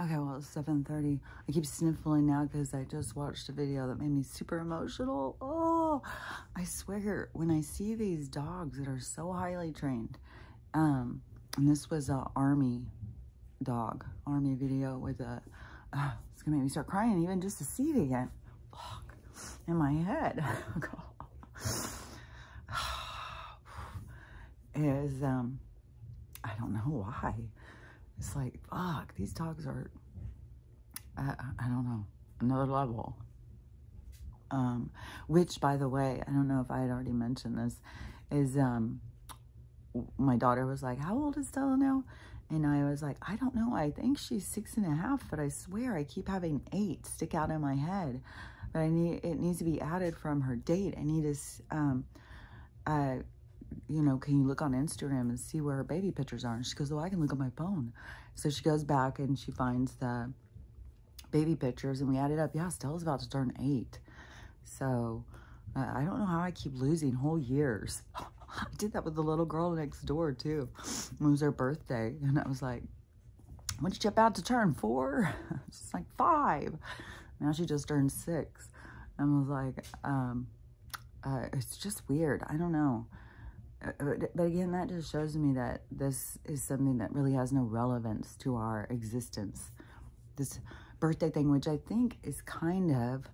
Okay, well, it's 7:30. I keep sniffling now because I just watched a video that made me super emotional. Oh, I swear, when I see these dogs that are so highly trained, and this was a army video with a, it's gonna make me start crying even just to see it again. Fuck, in my head. Is, I don't know why. It's like, fuck, these dogs are, I don't know, another level. Which, by the way, I don't know if I had already mentioned this, is, my daughter was like, how old is Stella now? And I was like, I don't know. I think she's 6.5, but I swear I keep having 8 stick out in my head. But it needs to be added from her date. I need to, you know, can you look on Instagram and see where her baby pictures are? And she goes, oh, I can look on my phone. So she goes back and she finds the baby pictures and we added up. Yeah, Stella's about to turn 8. So I don't know how I keep losing whole years. I did that with the little girl next door too. It was her birthday. And I was like, when's she about to turn 4? She's like 5. Now she just turned 6. And I was like, it's just weird. I don't know. But again, that just shows me that this is something that really has no relevance to our existence. This birthday thing, which I think is kind of,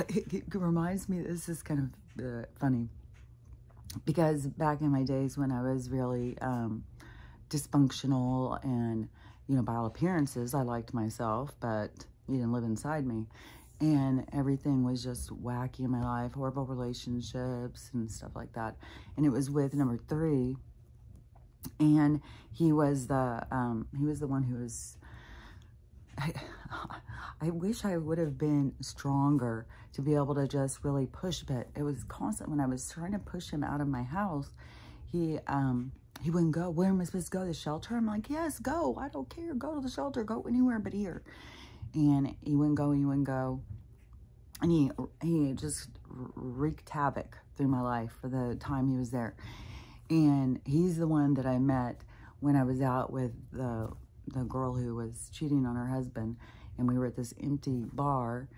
it reminds me, this is kind of funny. Because back in my days when I was really dysfunctional and, you know, by all appearances, I liked myself, but you didn't live inside me. And everything was just wacky in my life, horrible relationships and stuff like that. And it was with number 3. And he was the one who was, I wish I would have been stronger to be able to just really push, but it was constant. When I was trying to push him out of my house, he wouldn't go. Where am I supposed to go? The shelter? I'm like, yes, go. I don't care. Go to the shelter. Go anywhere but here. And he wouldn't go, and he wouldn't go. And he just wreaked havoc through my life for the time he was there. And he's the one that I met when I was out with the girl who was cheating on her husband. And we were at this empty bar.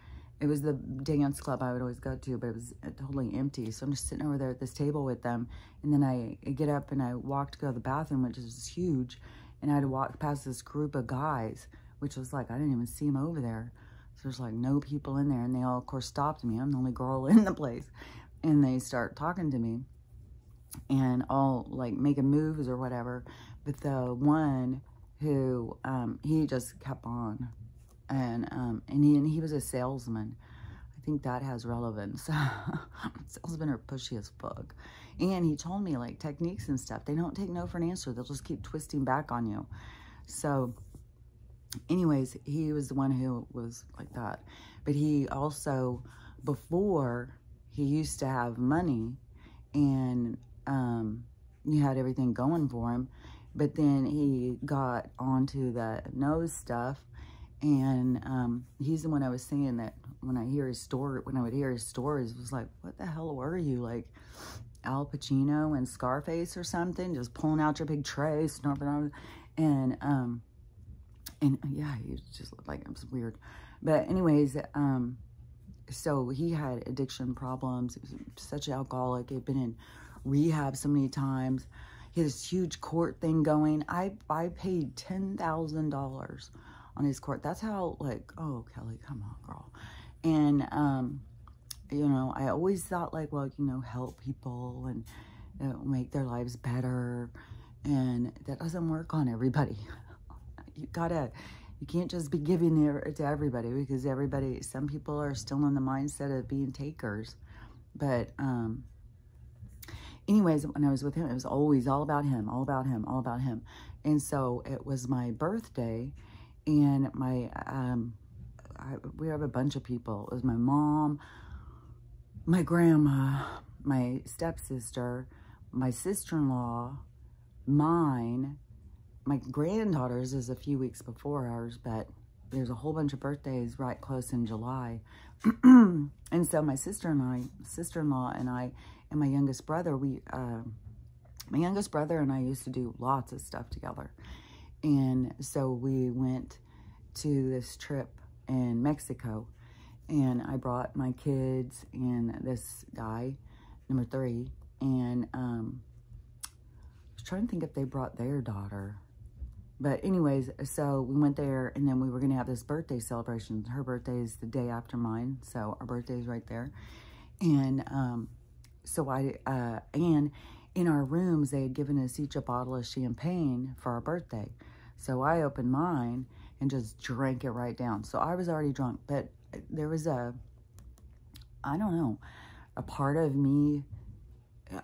It was the dance club I would always go to, but it was totally empty. So I'm just sitting over there at this table with them. And then I get up and I walk to go to the bathroom, which is huge. And I had to walk past this group of guys, which was like, I didn't even see him over there. So there's like no people in there. And they all, of course, stopped me. I'm the only girl in the place. And they start talking to me. And all like making moves or whatever. But the one who, he just kept on. And he was a salesman. I think that has relevance. Salesmen are pushy as fuck. And he told me like techniques and stuff. They don't take no for an answer. They'll just keep twisting back on you. So anyways, he was the one who was like that. But he also, before, he used to have money and he had everything going for him. But then he got onto the nose stuff. And he's the one I was saying that when I would hear his stories, it was like, what the hell were you? Like Al Pacino and Scarface or something, just pulling out your big tray, snorting on, and yeah, he just looked like it was weird. But anyways, so he had addiction problems. He was such an alcoholic. He'd been in rehab so many times. He had this huge court thing going. I paid $10,000 on his court. That's how, like, oh, Kelly, come on, girl. And, you know, I always thought, like, well, you know, help people and make their lives better. And that doesn't work on everybody. You can't just be giving it to everybody, because some people are still in the mindset of being takers. But, anyways, when I was with him, it was always all about him, all about him, all about him. And so it was my birthday. And we have a bunch of people. It was my mom, my grandma, my stepsister, my sister-in-law, mine, my granddaughter's is a few weeks before ours, but there's a whole bunch of birthdays right close in July. And so my sister-in-law and I, and my youngest brother, my youngest brother and I used to do lots of stuff together. And so we went to this trip in Mexico, and I brought my kids and this guy, number 3, and I was trying to think if they brought their daughter. But anyways, so we went there, and then we were going to have this birthday celebration. Her birthday is the day after mine, so our birthday is right there. And so and in our rooms, they had given us each a bottle of champagne for our birthday. So I opened mine and just drank it right down. So I was already drunk, but there was I don't know, a part of me,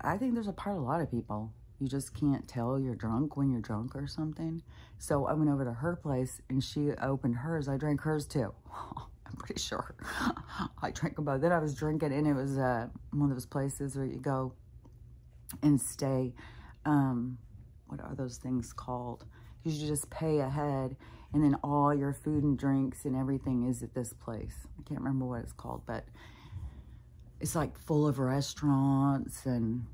I think there's a part of a lot of people, you just can't tell you're drunk when you're drunk or something. So I went over to her place, and she opened hers. I drank hers too. I'm pretty sure. I drank them both. Then I was drinking, and it was one of those places where you go and stay. What are those things called? You just pay ahead, and then all your food and drinks and everything is at this place. I can't remember what it's called, but it's like full of restaurants, and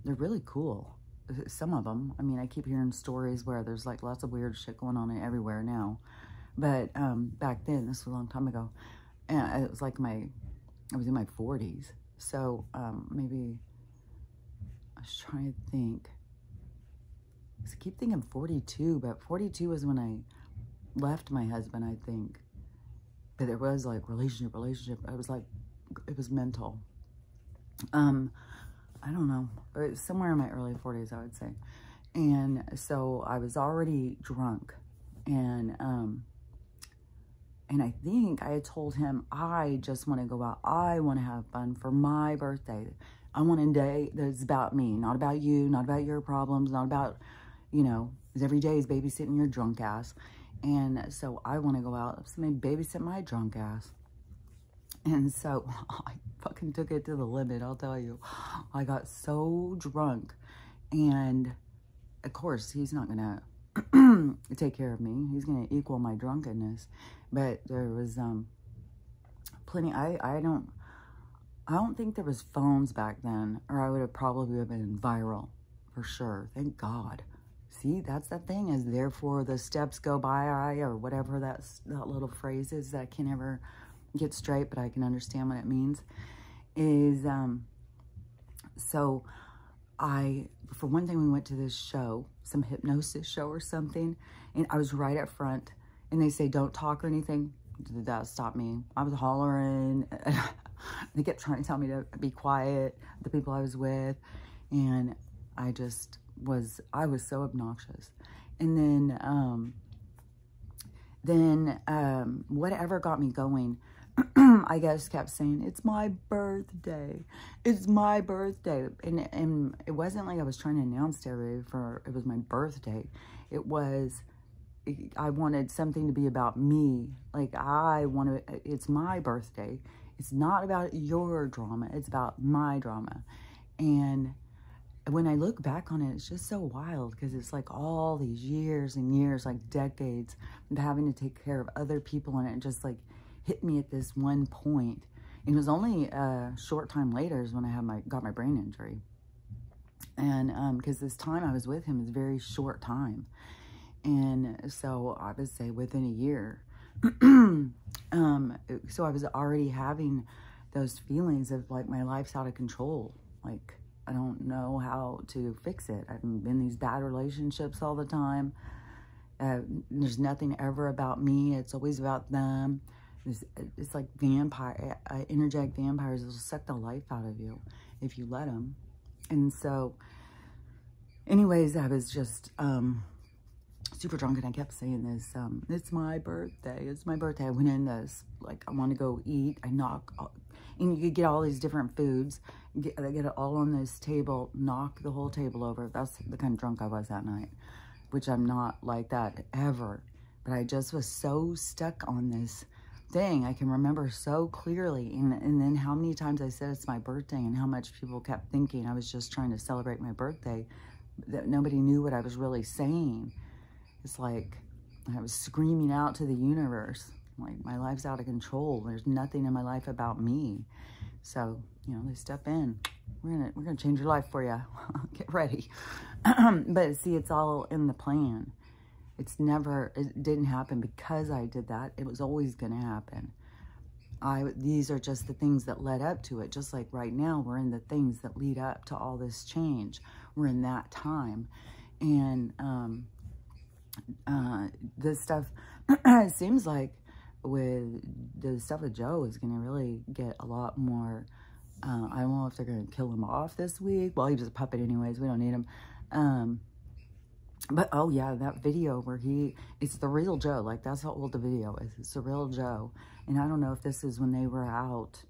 they're really cool. Some of them. I mean, I keep hearing stories where there's like lots of weird shit going on everywhere now. But back then, this was a long time ago, and it was like I was in my 40s. So maybe, I was trying to think. I keep thinking 42, but 42 was when I left my husband, I think. But there was like relationship. I was like, it was mental. I don't know, somewhere in my early 40s, I would say. And so I was already drunk, and I think I had told him, I just want to go out. I want to have fun for my birthday. I want a day that's about me, not about you, not about your problems, not about, you know, every day is babysitting your drunk ass. And so I want to go out, somebody babysit my drunk ass. And so I fucking took it to the limit, I'll tell you. I got so drunk, and of course he's not gonna take care of me. He's gonna equal my drunkenness. But there was plenty. I don't think there was phones back then, or I would have probably been viral for sure. Thank God. See, that's the thing, is therefore the steps go by, or whatever that little phrase is that I can't ever get straight, but I can understand what it means. Is so for one thing, we went to this show, some hypnosis show or something, and I was right up front, and they say don't talk or anything. That stopped me. I was hollering. They kept trying to tell me to be quiet, the people I was with, and I was so obnoxious. And then whatever got me going, I guess kept saying, it's my birthday. It's my birthday. And it wasn't like I was trying to announce to everybody it was my birthday. It was, I wanted something to be about me. Like, it's my birthday. It's not about your drama. It's about my drama. And when I look back on it, it's just so wild, because it's like all these years and years, like decades of having to take care of other people, and it just like hit me at this one point. And it was only a short time later is when I got my brain injury. And because this time I was with him is a very short time. And so I would say within a year. So I was already having those feelings of like my life's out of control. Like, I don't know how to fix it. I've been in these bad relationships all the time. There's nothing ever about me. It's always about them. It's like energetic vampires will suck the life out of you if you let them. And so, anyways, I was just super drunk, and I kept saying this, it's my birthday, it's my birthday. I went in this, like, I want to go eat. I knock, and you could get all these different foods, get it all on this table, knock the whole table over. That's the kind of drunk I was that night, which I'm not like that ever. But I just was so stuck on this thing. I can remember so clearly, and then how many times I said it's my birthday, and how much people kept thinking I was just trying to celebrate my birthday, that nobody knew what I was really saying. It's like I was screaming out to the universe, like, my life's out of control. There's nothing in my life about me. So, you know, they step in. We're gonna change your life for you. Get ready. But see, it's all in the plan. It didn't happen because I did that. It was always going to happen. These are just the things that led up to it. Just like right now, we're in the things that lead up to all this change. We're in that time. And this stuff, it seems like with the stuff with Joe is going to really get a lot more. I don't know if they're going to kill him off this week. Well, he's just a puppet anyways. We don't need him. But, oh, yeah, that video where it's the real Joe. Like, that's how old the video is. It's the real Joe. And I don't know if this is when they were out,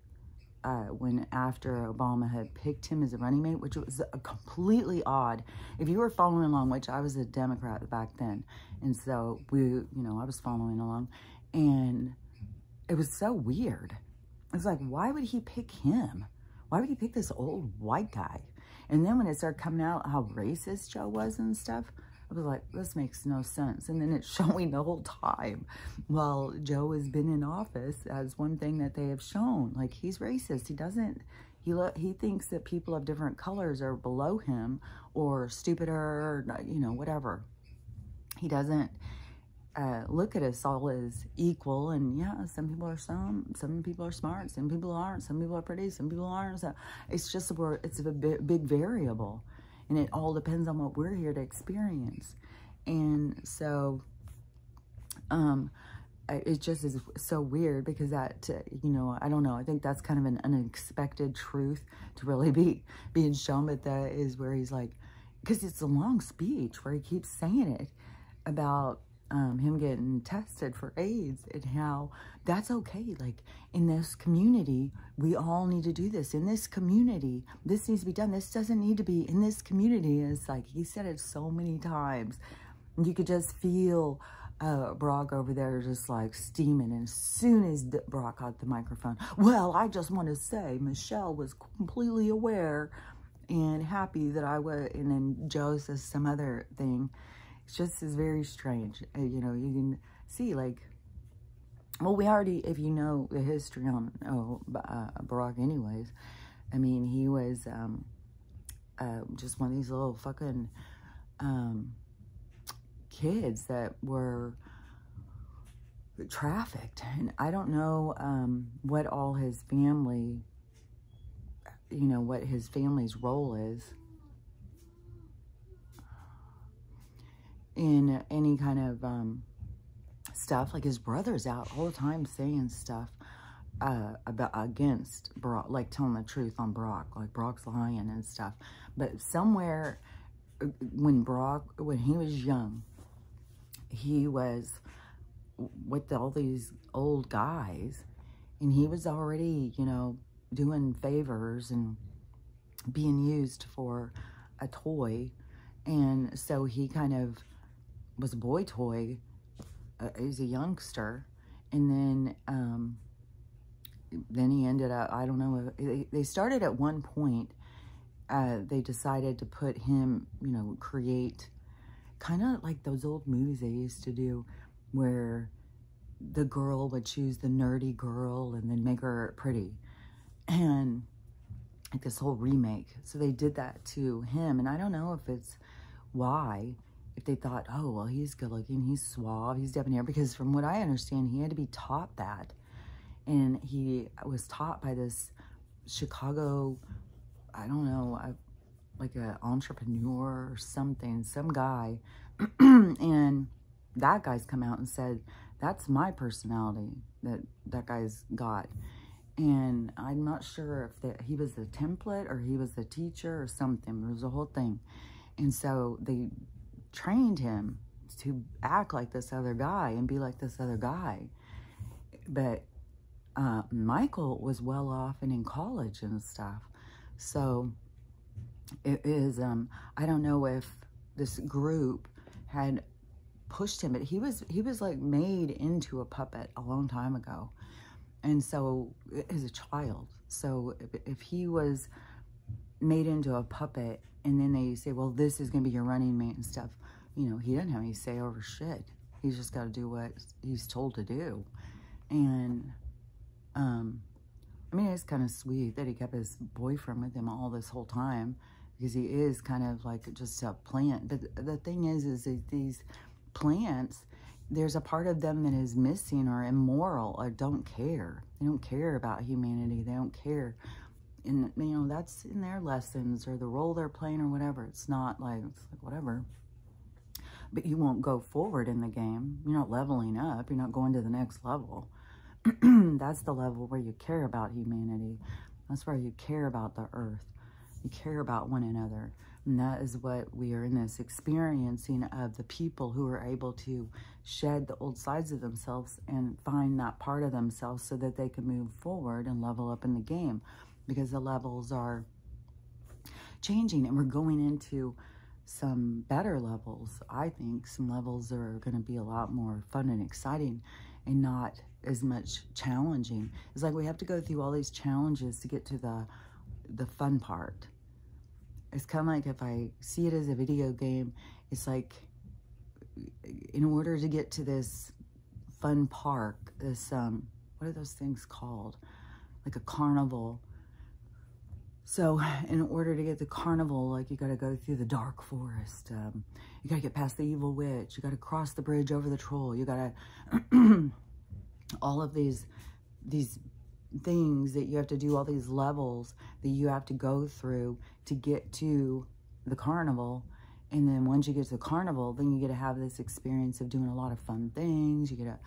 after Obama had picked him as a running mate, which was completely odd. If you were following along, which I was a Democrat back then, and so I was following along, and it was so weird. It was like, why would he pick him? Why would he pick this old white guy? And then when it started coming out how racist Joe was and stuff, I was like, this makes no sense. And then it's showing the whole time. Well, Joe has been in office as one thing that they have shown. Like, he's racist. He thinks that people of different colors are below him or stupider or, whatever. He doesn't look at us all as equal. And yeah, some people are some people are smart, some people aren't, some people are pretty, some people aren't. So it's just it's a big variable. And it all depends on what we're here to experience. And so, it just is so weird because that, I don't know. I think that's kind of an unexpected truth to really be being shown. But that is where he's like, because it's a long speech where he keeps saying it about him getting tested for AIDS and how that's okay. Like, in this community, we all need to do this. In this community, this needs to be done. This doesn't need to be in this community. And it's like, he said it so many times. And you could just feel Brock over there just like steaming. And as soon as Brock got the microphone, well, I just want to say Michelle was completely aware and happy that I was, and then Joe says some other thing. It's just is very strange. You can see, like, well, we already, if you know the history on Barack anyways, I mean, he was just one of these little fucking kids that were trafficked. And I don't know what all his family, what his family's role is in any kind of stuff. Like, his brother's out all the time saying stuff against Brock, like telling the truth on Brock, like Brock's lying and stuff. But somewhere when he was young, he was with all these old guys, and he was already, doing favors and being used for a toy. And so he kind of was a boy toy. He's a youngster. And then he ended up, I don't know, they started at one point, they decided to put him, create kind of like those old movies they used to do where the girl would choose the nerdy girl and then make her pretty. And like this whole remake. So they did that to him. And I don't know if it's why, if they thought, oh, well, he's good looking, he's suave, he's debonair. Because from what I understand, he had to be taught that. And he was taught by this Chicago, I don't know, like an entrepreneur or something, some guy. And that guy's come out and said, that's my personality that guy's got. And I'm not sure if he was the template or he was the teacher or something. It was a whole thing. And so they trained him to act like this other guy and be like this other guy. But Michael was well off and in college and stuff. So it is, I don't know if this group had pushed him, but he was like made into a puppet a long time ago. And so, as a child, so if he was made into a puppet and then they say, well, this is going to be your running mate and stuff, he doesn't have any say over shit. He's just got to do what he's told to do. And, I mean, it's kind of sweet that he kept his boyfriend with him all this whole time because he is kind of like just a plant. But the thing is that these plants, there's a part of them that is missing or immoral or don't care. They don't care about humanity. They don't care. And, you know, that's in their lessons or the role they're playing or whatever. It's not like, whatever. But you won't go forward in the game. You're not leveling up. You're not going to the next level. That's the level where you care about humanity. That's where you care about the earth. You care about one another. And that is what we are in this experiencing of the people who are able to shed the old sides of themselves and find that part of themselves so that they can move forward and level up in the game. Because the levels are changing and we're going into some better levels. I think some levels are going to be a lot more fun and exciting and not as much challenging. It's like we have to go through all these challenges to get to the fun part. It's kind of like if I see it as a video game, it's like in order to get to this fun park, this, what are those things called? Like a carnival. So in order to get the carnival, like you got to go through the dark forest. You got to get past the evil witch. You got to cross the bridge over the troll. You got to, all of these things that you have to do, all these levels that you have to go through to get to the carnival. And then once you get to the carnival, then you get to have this experience of doing a lot of fun things. You get to,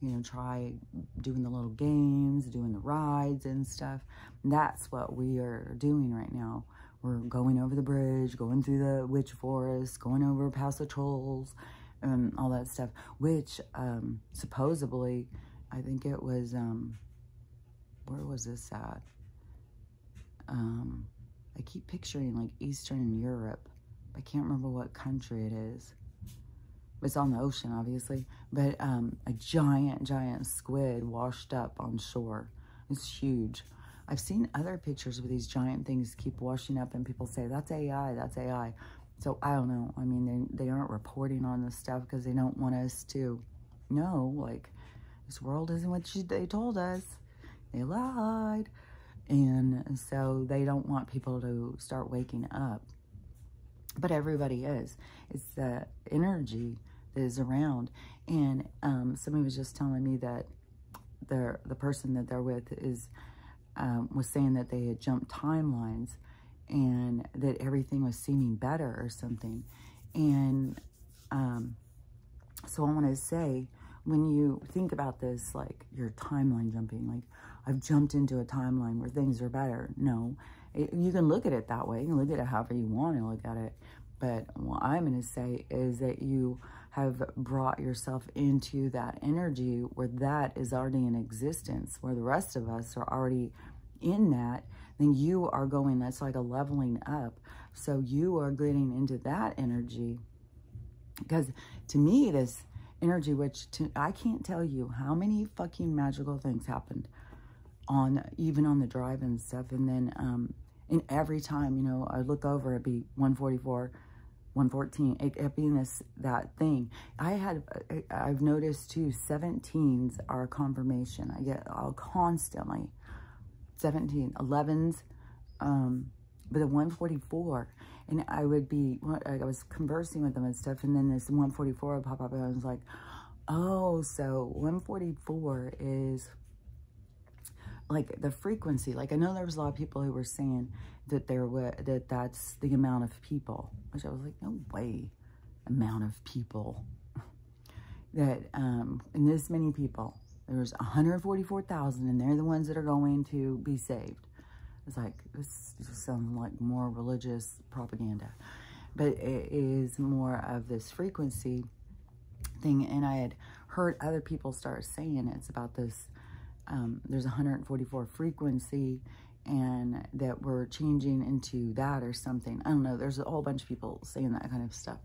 you know, try doing the little games, doing the rides and stuff. And that's what we are doing right now. We're going over the bridge, going through the witch forest, going over past the trolls, all that stuff. Which, supposedly, I think it was, where was this at? I keep picturing like Eastern Europe. I can't remember what country it is. It's on the ocean, obviously. But a giant squid washed up on shore. It's huge. I've seen other pictures where these giant things keep washing up and people say, that's AI, that's AI. So I don't know. I mean, they aren't reporting on this stuff because they don't want us to know, like, this world isn't what they told us. They lied. And so they don't want people to start waking up. But everybody is. It's the energy that is around. And somebody was just telling me that the person that they're with is was saying that they had jumped timelines and that everything was seeming better or something. And so I want to say, when you think about this, like you're timeline jumping, like I've jumped into a timeline where things are better. No, you can look at it that way. You can look at it however you want to look at it. But what I'm going to say is that you have brought yourself into that energy where that is already in existence, where the rest of us are already in that, then you are going, that's like a leveling up. So you are getting into that energy. Because to me, this energy, which I can't tell you how many fucking magical things happened even on the drive and stuff. And then, and every time, you know, I look over, it'd be 144, 114, it being that thing. I've noticed too, 17s are a confirmation. I'll constantly, 17, 11s, but the 144, and I was conversing with them and stuff, and then this 144 would pop up, and I was like, oh, so 144 is like the frequency. Like, I know there was a lot of people who were saying that that's the amount of people, which I was like, no way, amount of people. That, and this many people, there's 144,000, and they're the ones that are going to be saved. It's like, this just sounds like more religious propaganda. But it is more of this frequency thing, and I had heard other people start saying it's about this, there's 144 frequency, and that we're changing into that or something. I don't know, there's a whole bunch of people saying that kind of stuff.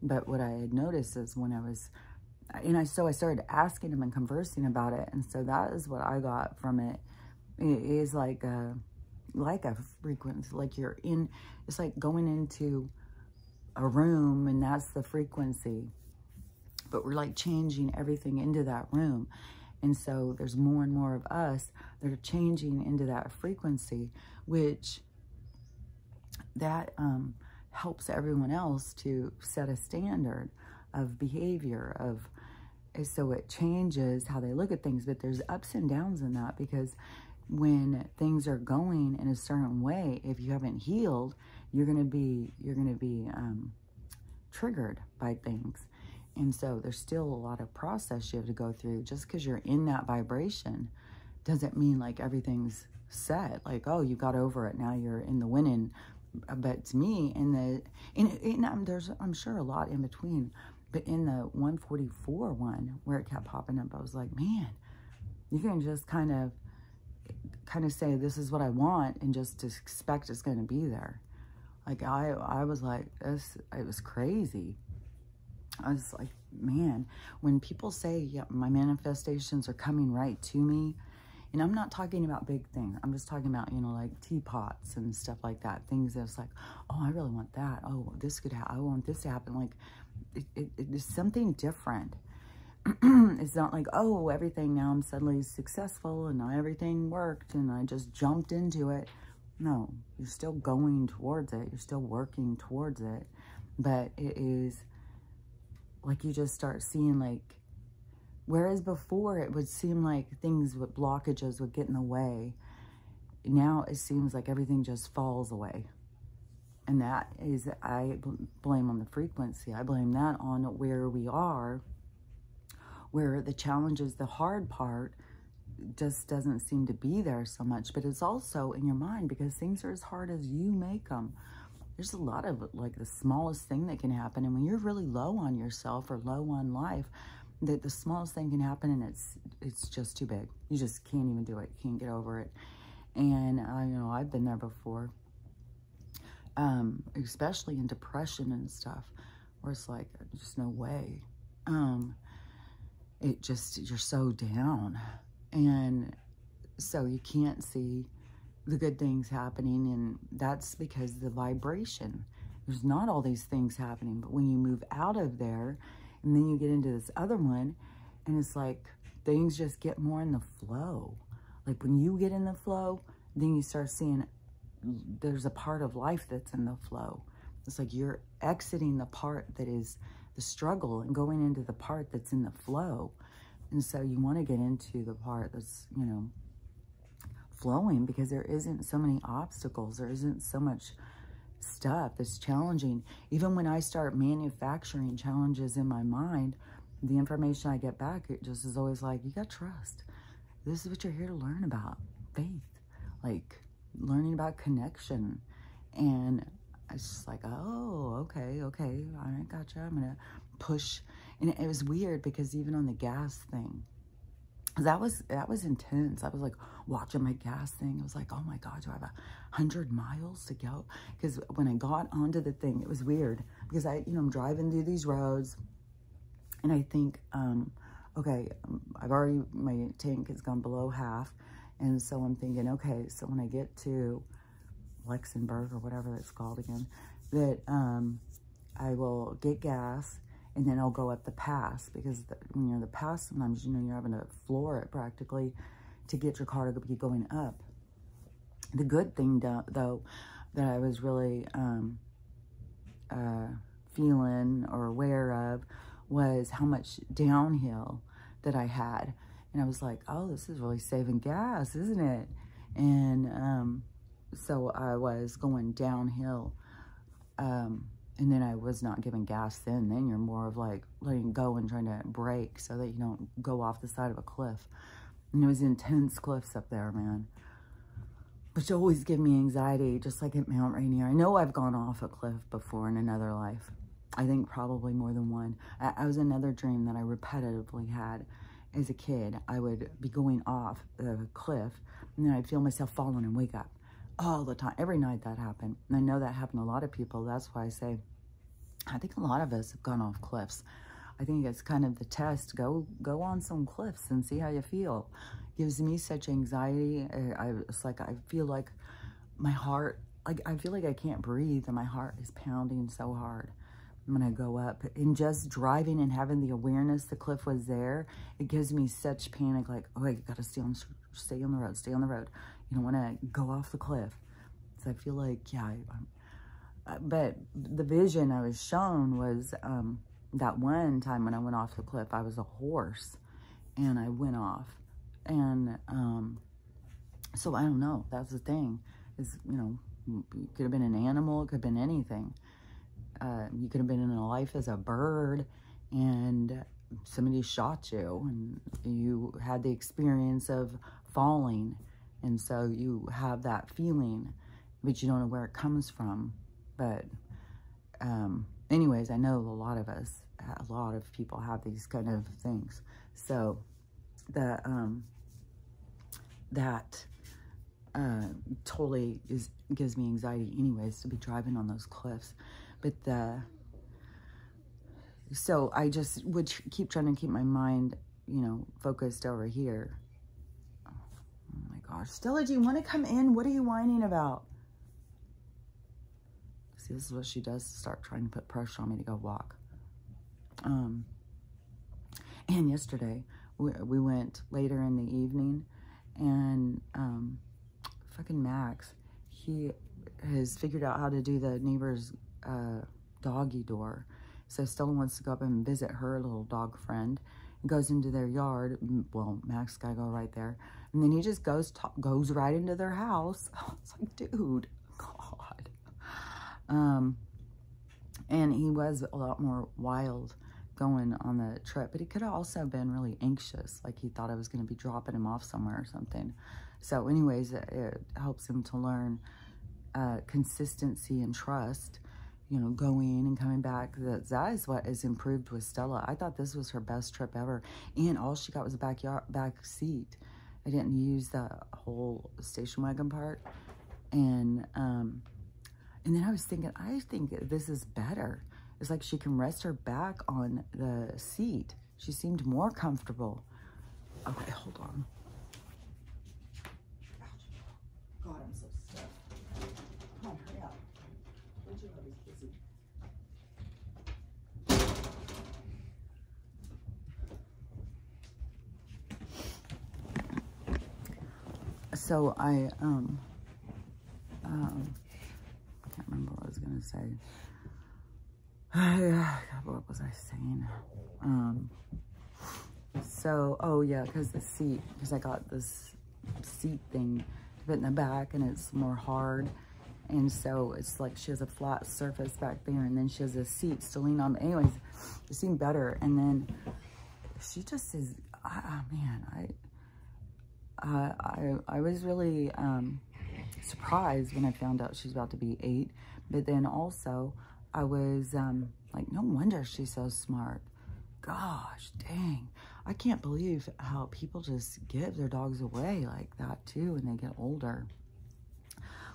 But what I had noticed is when I was, so I started asking them and conversing about it, and so that is what I got from it. It is like a frequency, like you're in, it's like going into a room, and that's the frequency. But we're like changing everything into that room. And so there's more and more of us that are changing into that frequency, which that helps everyone else to set a standard of behavior, so it changes how they look at things. But there's ups and downs in that, because when things are going in a certain way, if you haven't healed, you're gonna be triggered by things. And so there's still a lot of process you have to go through. Just because you're in that vibration doesn't mean like everything's set. Like, oh, you got over it, now you're in the winning. But to me, there's, I'm sure, a lot in between. But in the 144 one, where it kept popping up, I was like, man, you can just kind of say, this is what I want, and just expect it's going to be there. Like, I was like, it was crazy. I was like, man, when people say, yeah, my manifestations are coming right to me, and I'm not talking about big things. I'm just talking about, you know, like teapots and stuff like that. Things that's like, oh, I really want that. Oh, this could happen. I want this to happen. Like, it is something different. It's not like, oh, everything now I'm suddenly successful and now everything worked and I just jumped into it. No, you're still going towards it. You're still working towards it. But it is like, you just start seeing, like, whereas before it would seem like things with blockages would get in the way, now it seems like everything just falls away. And that is, I blame on the frequency. I blame that on where we are, where the challenges, the hard part just doesn't seem to be there so much. But it's also in your mind, because things are as hard as you make them. There's a lot of, like, the smallest thing that can happen. And when you're really low on yourself or low on life, the smallest thing can happen, and it's just too big. You just can't even do it. You can't get over it. And, you know, I've been there before, especially in depression and stuff, where it's like, just no way. You're so down. And so you can't see the good things happening, and that's because the vibration. There's not all these things happening, but when you move out of there, and then you get into this other one, and it's like things just get more in the flow. Like, when you get in the flow, then you start seeing there's a part of life that's in the flow. It's like you're exiting the part that is the struggle and going into the part that's in the flow. And so you want to get into the part that's, you know, flowing, because there isn't so many obstacles. There isn't so much stuff that's challenging. Even when I start manufacturing challenges in my mind, the information I get back, it just is always like, you got trust. This is what you're here to learn about. Faith. Like, learning about connection. And it's just like, oh, okay, I gotcha. I'm gonna push. And it was weird, because even on the gas thing, that was intense. I was like watching my gas thing. I was like, oh my God, do I have 100 miles to go? Because when I got onto the thing, it was weird, because I'm driving through these roads, and I think, okay, my tank has gone below half. And so I'm thinking, okay, so when I get to Luxembourg, or whatever it's called again, that I will get gas, and then I'll go up the pass, because when you're in the pass, sometimes, you're having to floor it practically to get your car to be going up. The good thing, though, that I was really feeling or aware of was how much downhill that I had. And I was like, oh, this is really saving gas, isn't it? And so I was going downhill. And then I was not giving gas then. Then you're more of like letting go and trying to brake so that you don't go off the side of a cliff. And it was intense cliffs up there, man. Which always give me anxiety, just like at Mount Rainier. I know I've gone off a cliff before in another life. I think probably more than one. I was another dream that I repetitively had as a kid. I would be going off the cliff, and then I'd feel myself falling and wake up. All the time. Every night that happened. And I know that happened to a lot of people. That's why I say, I think a lot of us have gone off cliffs. I think it's kind of the test. Go on some cliffs and see how you feel. Gives me such anxiety. It's like, I feel like my heart, like, I feel like I can't breathe, and my heart is pounding so hard when I go up. And just driving and having the awareness the cliff was there, it gives me such panic, like, oh, I gotta stay on the road, stay on the road. You don't want to go off the cliff. So I feel like, yeah, but the vision I was shown was that one time when I went off the cliff, I was a horse and I went off. And so I don't know. That's the thing is, you know, you could have been an animal. It could have been anything. You could have been in a life as a bird and somebody shot you and you had the experience of falling. And so you have that feeling, but you don't know where it comes from. But anyways, I know a lot of people have these kind of things. So that totally gives me anxiety anyways, to be driving on those cliffs. But so I just would keep trying to keep my mind, you know, focused over here. Oh my gosh. Stella, do you want to come in? What are you whining about? See, this is what she does to start trying to put pressure on me to go walk. And yesterday, we went later in the evening, and fucking Max, he has figured out how to do the neighbor's doggy door. So Stella wants to go up and visit her little dog friend. Goes into their yard. Well, Max gotta go right there. And then he just goes right into their house. It's like, dude, God. And he was a lot more wild going on the trip, but he could have also been really anxious, like he thought I was going to be dropping him off somewhere or something. So anyways, it helps him to learn consistency and trust, you know, going and coming back. That is what is improved with Stella. I thought this was her best trip ever, and all she got was a back seat. I didn't use the whole station wagon part. And then I was thinking, I think this is better. It's like she can rest her back on the seat. She seemed more comfortable. Okay, hold on. God, I'm so stuck. Come on, hurry up. Don't you always busy? So I can't remember what I was gonna say. What was I saying? So, oh yeah, because I got this seat thing to put in the back, and it's more hard, and so it's like she has a flat surface back there, and then she has a seat to lean on. But anyways, it seemed better, and then she just is, man, I was really surprised when I found out she's about to be 8, but then also I was like, no wonder she's so smart. Gosh, dang. I can't believe how people just give their dogs away like that too when they get older.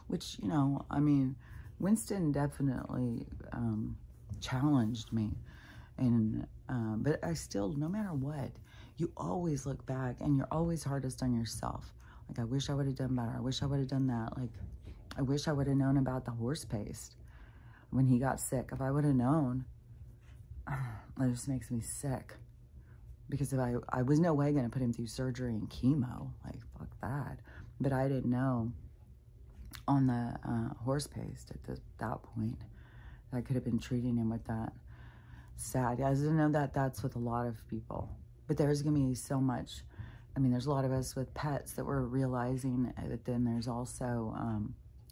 Which, you know, I mean, Winston definitely challenged me. And but I still, no matter what, you always look back and you're always hardest on yourself. Like, I wish I would have done better. I wish I would have done that. Like, I wish I would have known about the horse paste when he got sick. If I would have known, it just makes me sick. Because if I was no way going to put him through surgery and chemo. Like, fuck that. But I didn't know on the horse paste at that point. I could have been treating him with that. Sad. I didn't know that that's with a lot of people. But there's going to be so much. I mean, there's a lot of us with pets that we're realizing. But then there's also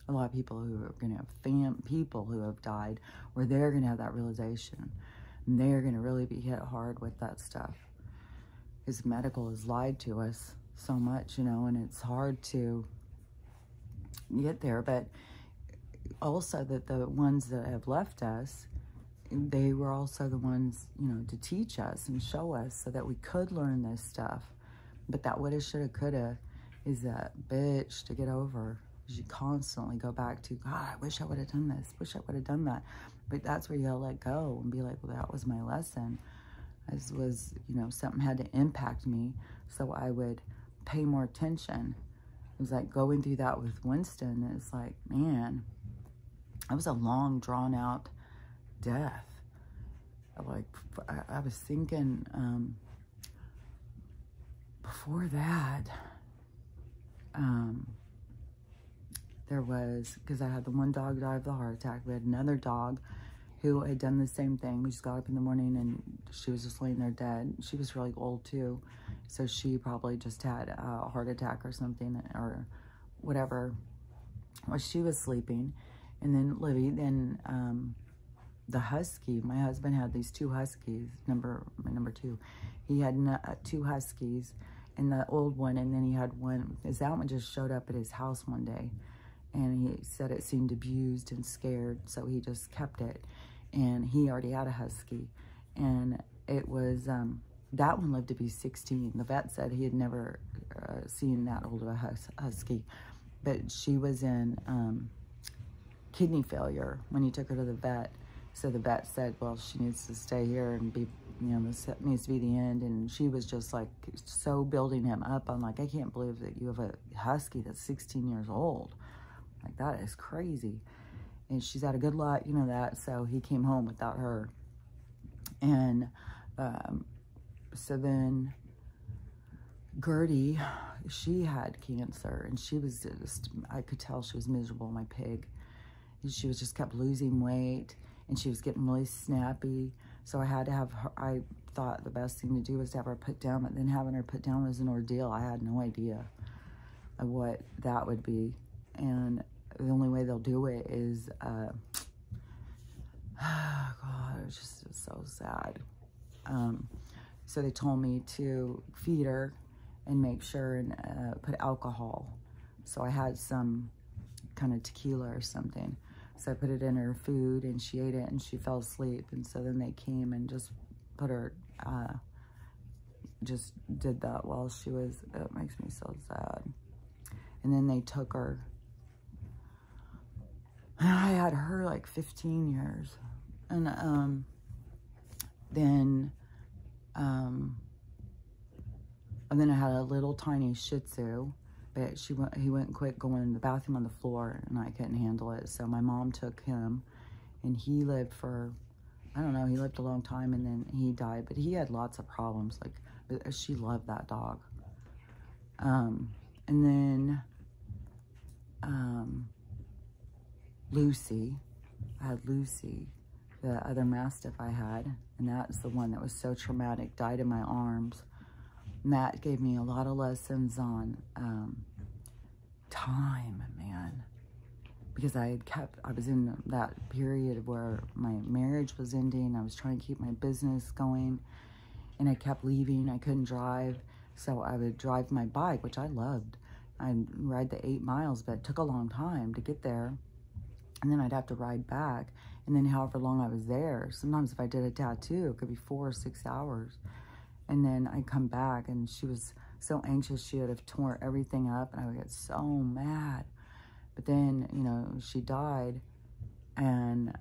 a lot of people who are going to have people who have died, where they're going to have that realization. And they're going to really be hit hard with that stuff. Because medical has lied to us so much, you know, and it's hard to get there. But also that the ones that have left us, they were also the ones, you know, to teach us and show us so that we could learn this stuff. But that woulda, shoulda, coulda is that bitch to get over. You constantly go back to, God, I wish I would have done this. Wish I would have done that. But that's where you gotta let go and be like, well, that was my lesson. This was, you know, something had to impact me, so I would pay more attention. It was like going through that with Winston. It's like, man, that was a long, drawn out death. Like, I was thinking, before that, there was, because I had the one dog die of the heart attack. We had another dog who had done the same thing. We just got up in the morning and she was just laying there dead. She was really old too. So she probably just had a heart attack or something or whatever. Well, she was sleeping. And then Libby, then the husky, my husband had these 2 huskies, number 2. He had 2 huskies and the old one, and then he had one, that one just showed up at his house one day. And he said it seemed abused and scared, so he just kept it. And he already had a husky. And it was, that one lived to be 16. The vet said he had never seen that old of a husky. But she was in kidney failure when he took her to the vet. So the vet said, well, she needs to stay here and be, you know, this needs to be the end. And she was just like so building him up. I'm like, I can't believe that you have a husky that's 16 years old. Like, that is crazy. And she's had a good lot, you know that. So he came home without her. And so then Gertie, she had cancer. And she was just, I could tell she was miserable, my pig. And she was just kept losing weight. And she was getting really snappy. So I had to have her, I thought the best thing to do was to have her put down. But then having her put down was an ordeal. I had no idea of what that would be. And the only way they'll do it is, oh God, it was just so sad. So they told me to feed her and make sure and put alcohol. So I had some kind of tequila or something. So I put it in her food and she ate it and she fell asleep. And so then they came and just put her, just did that while she was, it makes me so sad. And then they took her. I had her like 15 years. And then I had a little tiny Shih Tzu, but he went quick going in the bathroom on the floor and I couldn't handle it. So my mom took him and he lived for, I don't know, he lived a long time and then he died, but he had lots of problems. Like, she loved that dog. And then, Lucy, I had Lucy, the other Mastiff I had, and that's the one that was so traumatic, died in my arms. And that gave me a lot of lessons on time, man. Because I was in that period where my marriage was ending, I was trying to keep my business going, and I kept leaving, I couldn't drive, so I would drive my bike, which I loved. I'd ride the 8 miles, but it took a long time to get there. And then I'd have to ride back. And then however long I was there, sometimes if I did a tattoo, it could be 4 or 6 hours. And then I'd come back and she was so anxious. She would have torn everything up and I would get so mad. But then, you know, she died and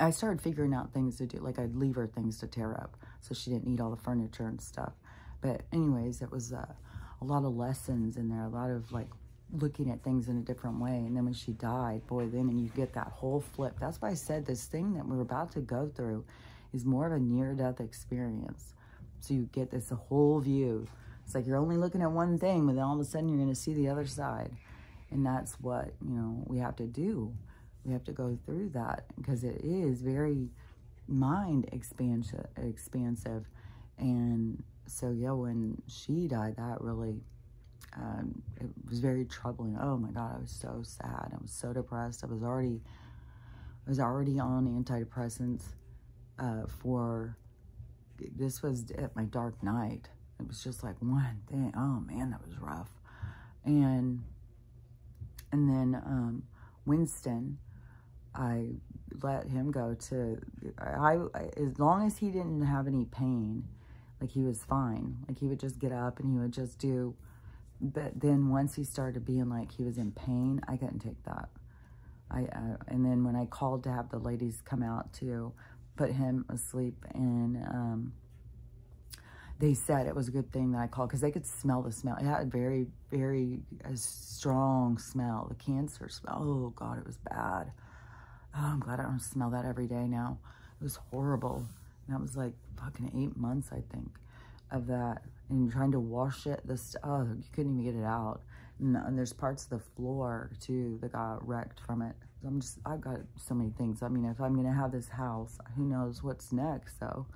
I started figuring out things to do. Like I'd leave her things to tear up so she didn't need all the furniture and stuff. But anyways, it was a lot of lessons in there, a lot of like looking at things in a different way. And then when she died, boy, then and you get that whole flip. That's why I said this thing that we're about to go through is more of a near-death experience. So you get this whole view. It's like you're only looking at one thing, but then all of a sudden you're going to see the other side. And that's what, you know, we have to do. We have to go through that because it is very mind expansive. And so, yeah, when she died, that really, it was very troubling. Oh my God, I was so sad. I was so depressed. I was already on antidepressants this was at my dark night. It was just like one thing. Oh man, that was rough. And then Winston, I let him go to, as long as he didn't have any pain, like he was fine. Like he would just get up and he would just do, but then once he started being like he was in pain, I couldn't take that. And then when I called to have the ladies come out to put him asleep, and they said it was a good thing that I called because they could smell the smell. It had very, very strong smell, the cancer smell. Oh God, it was bad. Oh, I'm glad I don't smell that every day now. It was horrible. And that was like fucking 8 months, I think, of that. And trying to wash it, oh, you couldn't even get it out. And there's parts of the floor too that got wrecked from it. I've got so many things. I mean, if I'm going to have this house, who knows what's next. So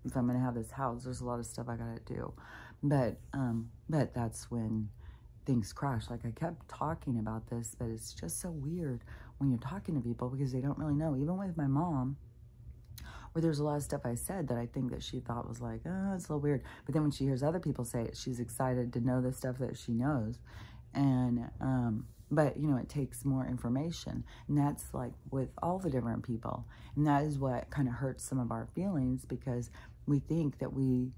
if I'm going to have this house, there's a lot of stuff I got to do. But that's when things crash. Like, I kept talking about this, but it's just so weird when you're talking to people because they don't really know. Even with my mom, where there's a lot of stuff I said that I think that she thought was like, oh, it's a little weird. But then when she hears other people say it, she's excited to know the stuff that she knows. And, but, you know, it takes more information. And that's like with all the different people. And that is what kind of hurts some of our feelings, because we think that we,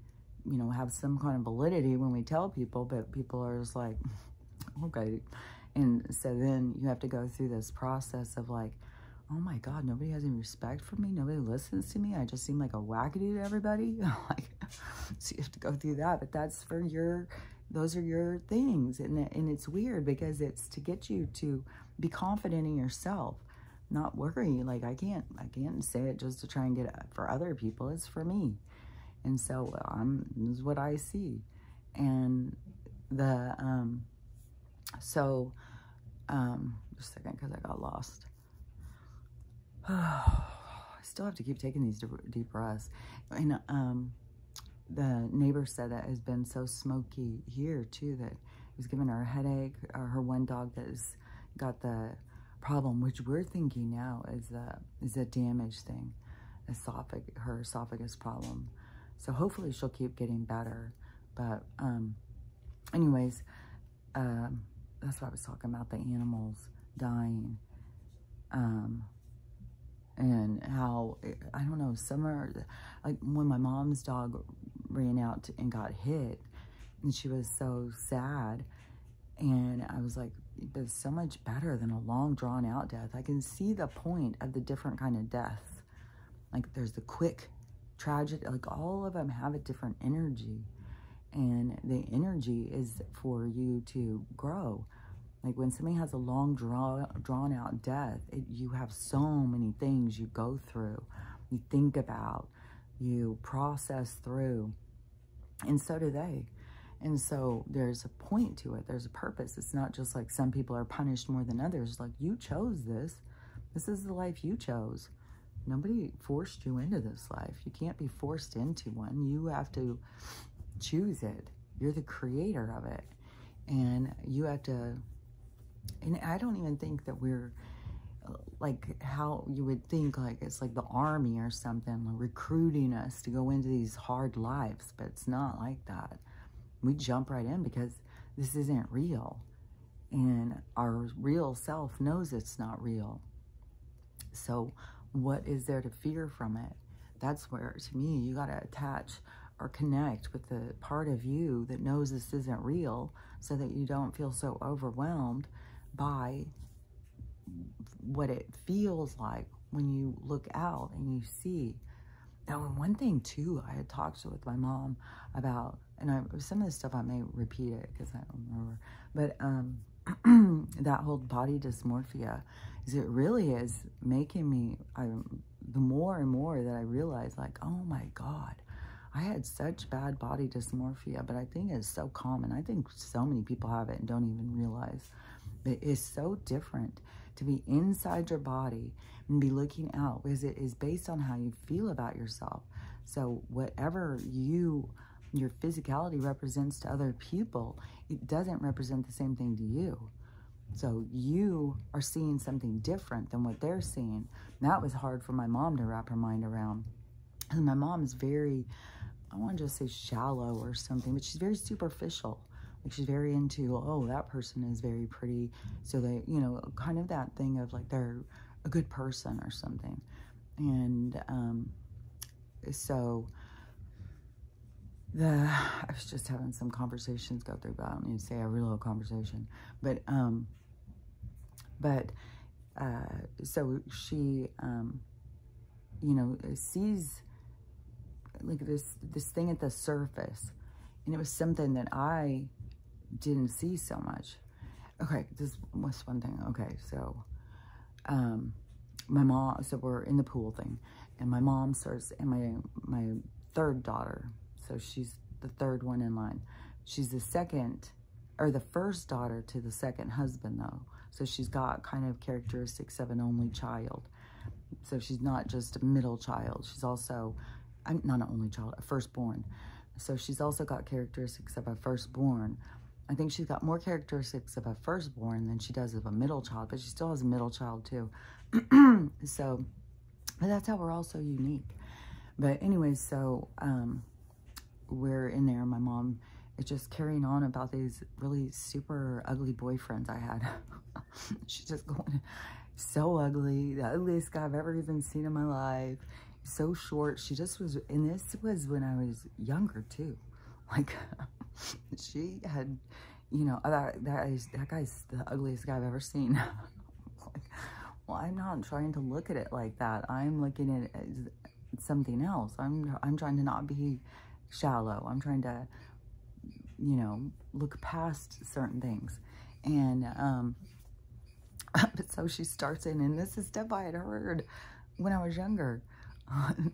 you know, have some kind of validity when we tell people, but people are just like, okay. And so then you have to go through this process of like, oh my God, nobody has any respect for me. Nobody listens to me. I just seem like a wackadoo to everybody. Like, so you have to go through that, but that's for those are your things. And it's weird because it's to get you to be confident in yourself, not worry. Like, I can't say it just to try and get it for other people. It's for me. And so, this is what I see. And just a second, because I got lost. I still have to keep taking these deep breaths. And the neighbor said that it has been so smoky here too, that it was giving her a headache. Her one dog that has got the problem, which we're thinking now is a damage thing, her esophagus problem. So hopefully she'll keep getting better. But anyways, that's what I was talking about, the animals dying. And how, I don't know, some are, like when my mom's dog ran out and got hit, and she was so sad, and I was like, it's so much better than a long drawn out death. I can see the point of the different kind of death. Like, there's the quick, tragic, like all of them have a different energy, and the energy is for you to grow. Like, when somebody has a long, drawn out death, you have so many things you go through, you think about, you process through, and so do they. And so there's a point to it. There's a purpose. It's not just like some people are punished more than others. Like, you chose this. This is the life you chose. Nobody forced you into this life. You can't be forced into one. You have to choose it. You're the creator of it. And you have to... And I don't even think that we're like how you would think, like it's like the army or something, like recruiting us to go into these hard lives, but it's not like that. We jump right in because this isn't real. And our real self knows it's not real. So what is there to fear from it? That's where, to me, you got to attach or connect with the part of you that knows this isn't real, so that you don't feel so overwhelmed by what it feels like when you look out and you see. Now, and one thing too, I had talked with my mom about, and some of this stuff I may repeat it because I don't remember, but that whole body dysmorphia, is it really is making me, the more and more that I realize, like, oh my God, I had such bad body dysmorphia, but I think it's so common. I think so many people have it and don't even realize. It is so different to be inside your body and be looking out, because it is based on how you feel about yourself. So whatever your physicality represents to other people, it doesn't represent the same thing to you. So you are seeing something different than what they're seeing. And that was hard for my mom to wrap her mind around. And my mom is very, I want to just say shallow or something, but she's very superficial. Like, she's very into, oh, that person is very pretty. So they, you know, kind of that thing of like they're a good person or something. And so I was just having some conversations go through, but I don't need to say a real conversation. But so she, you know, sees like this thing at the surface, and it was something that I didn't see so much. Okay, this was one thing. Okay, so my mom, so we're in the pool thing, and my mom starts, and my third daughter, so she's the third one in line. She's the second or the first daughter to the second husband, though. So she's got kind of characteristics of an only child. So she's not just a middle child. She's also, not an only child, a firstborn. So she's also got characteristics of a firstborn. I think she's got more characteristics of a firstborn than she does of a middle child, but she still has a middle child too. So, but that's how we're all so unique. But anyways, so we're in there. My mom is just carrying on about these really super ugly boyfriends I had. She's just going, so ugly, the ugliest guy I've ever even seen in my life. So short. She just was, and this was when I was younger too. Like, she had, you know, that guy's the ugliest guy I've ever seen. Like, well, I'm not trying to look at it like that. I'm looking at it as something else. I'm trying to not be shallow. I'm trying to, you know, look past certain things. And but so she starts in, and this is stuff I had heard when I was younger.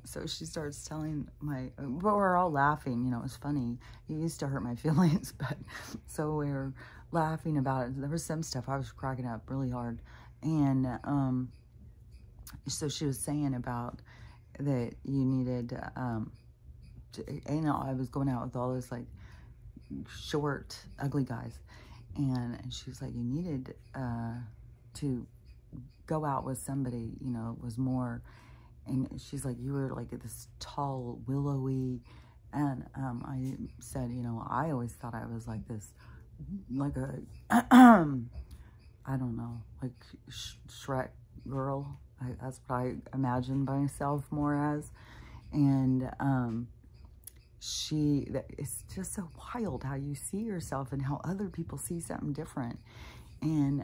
So she starts telling but we're all laughing, you know, it's funny. It used to hurt my feelings, but so we were laughing about it. There was some stuff I was cracking up really hard. And so she was saying about that you needed, you know, I was going out with all those like short, ugly guys. And she was like, you needed to go out with somebody, you know, was more. And she's like, you were like this tall, willowy. And I said, you know, I always thought I was like this, like a, I don't know, like Shrek girl. That's what I imagined myself more as. And it's just so wild how you see yourself and how other people see something different. And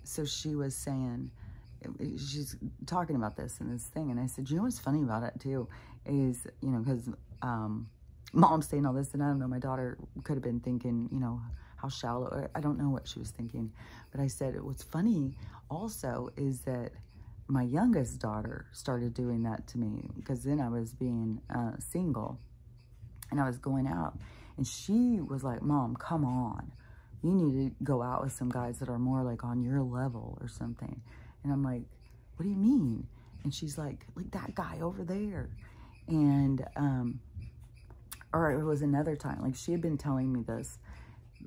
so she was saying, she's talking about this and this thing, and I said, you know what's funny about it too is, you know, because mom's saying all this, and I don't know, my daughter could have been thinking, you know, how shallow, I don't know what she was thinking, but I said, what's funny also is that my youngest daughter started doing that to me, because then I was being single, and I was going out, and she was like, Mom, come on, you need to go out with some guys that are more like on your level or something. And I'm like, what do you mean? And she's like that guy over there. And, or it was another time, like she had been telling me this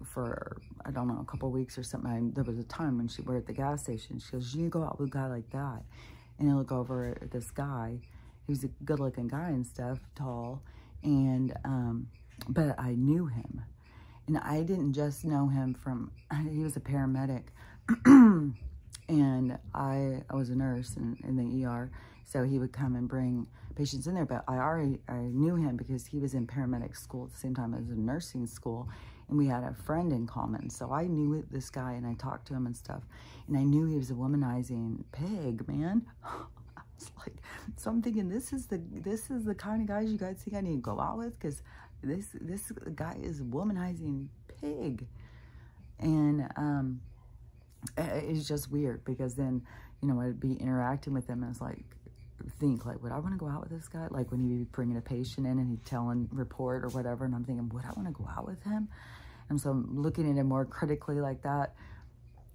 for, I don't know, a couple of weeks or something. There was a time when we're at the gas station. She goes, you need to go out with a guy like that. And I look over at this guy, who's a good looking guy and stuff, tall. And, but I knew him. And I didn't just know him from, he was a paramedic. And I was a nurse in the ER, so he would come and bring patients in there. But I knew him because he was in paramedic school at the same time as a nursing school, and we had a friend in common. So I knew this guy, and I talked to him and stuff. And I knew he was a womanizing pig, man. I was like, so I'm thinking, this is the kind of guys you guys think I need to go out with, because this guy is a womanizing pig. And it's just weird, because then, you know, I'd be interacting with him and it's like, think like, would I want to go out with this guy? Like when he'd be bringing a patient in and he'd tell and report or whatever, and I'm thinking, would I want to go out with him? And so I'm looking at him more critically like that,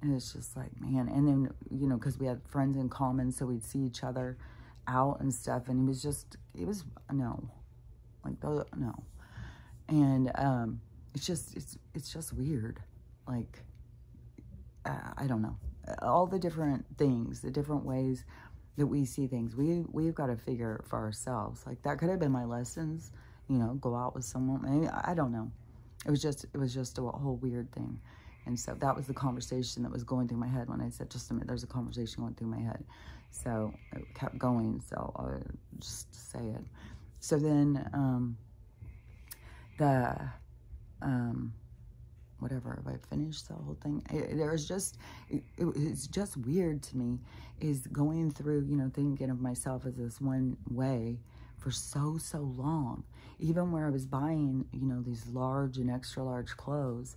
and it's just like, man. And then, you know, because we had friends in common, so we'd see each other out and stuff, and it was no, like, no. And it's just weird, like, I don't know, all the different things, the different ways that we see things. We've got to figure for ourselves. Like, that could have been my lessons, you know, go out with someone. Maybe, I don't know. It was just a whole weird thing. And so that was the conversation that was going through my head when I said, just a minute, there's a conversation going through my head. So it kept going, so I'll just say it. So then, whatever, have I finished the whole thing? It's just weird to me, is going through, you know, thinking of myself as this one way for so long. Even where I was buying, you know, these large and extra large clothes,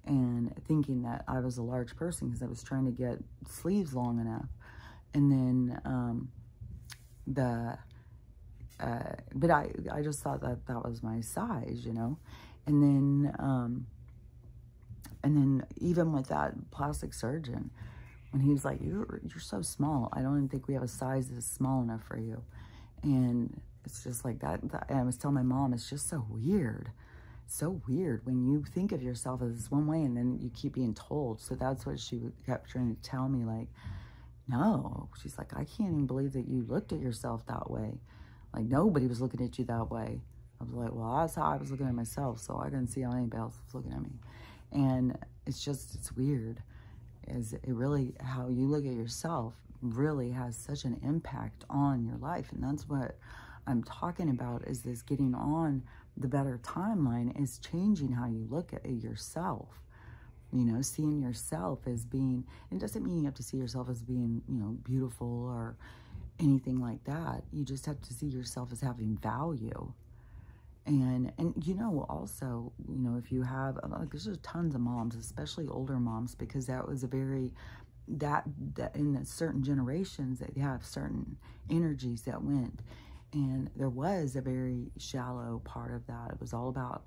and thinking that I was a large person because I was trying to get sleeves long enough. And then, but I just thought that was my size, you know. And then, And then even with that plastic surgeon, when he was like, you're so small. I don't even think we have a size that's small enough for you. And it's just like that. And I was telling my mom, it's just so weird. So weird when you think of yourself as this one way and then you keep being told. So that's what she kept trying to tell me, like, no. She's like, I can't even believe that you looked at yourself that way. Like, nobody was looking at you that way. I was like, well, that's how I was looking at myself, so I couldn't see how anybody else was looking at me. And it's weird. Is it really, how you look at yourself really has such an impact on your life. And that's what I'm talking about, is this getting on the better timeline is changing how you look at yourself. You know, seeing yourself as being, it doesn't mean you have to see yourself as being, you know, beautiful or anything like that. You just have to see yourself as having value. And you know, also, you know, if you have, like, there's just tons of moms, especially older moms, because that was a very, that in certain generations, they have certain energies that went. And there was a very shallow part of that. It was all about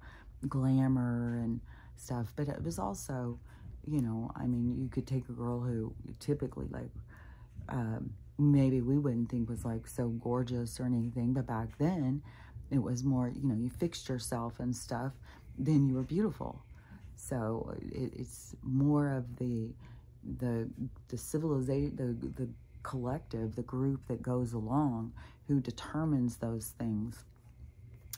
glamour and stuff. But it was also, you know, I mean, you could take a girl who typically, like, maybe we wouldn't think was, like, so gorgeous or anything. But back then, it was more, you know, you fixed yourself and stuff, then you were beautiful. So it's more of the civilization, the collective, the group that goes along who determines those things.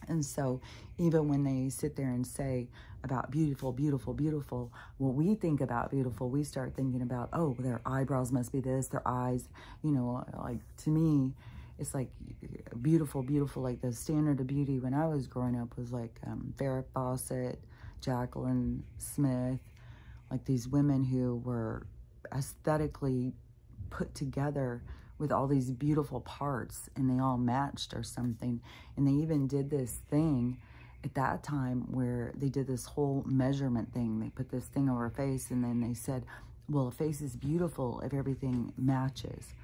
And so even when they sit there and say about beautiful, beautiful, beautiful, when we think about beautiful, we start thinking about, oh, their eyebrows must be this, their eyes, you know, like, to me, it's like beautiful, beautiful. Like, the standard of beauty when I was growing up was like Farrah Fawcett, Jacqueline Smith, like these women who were aesthetically put together with all these beautiful parts, and they all matched or something. And they even did this thing at that time where they did this whole measurement thing. They put this thing over her face, and then they said, well, a face is beautiful if everything matches.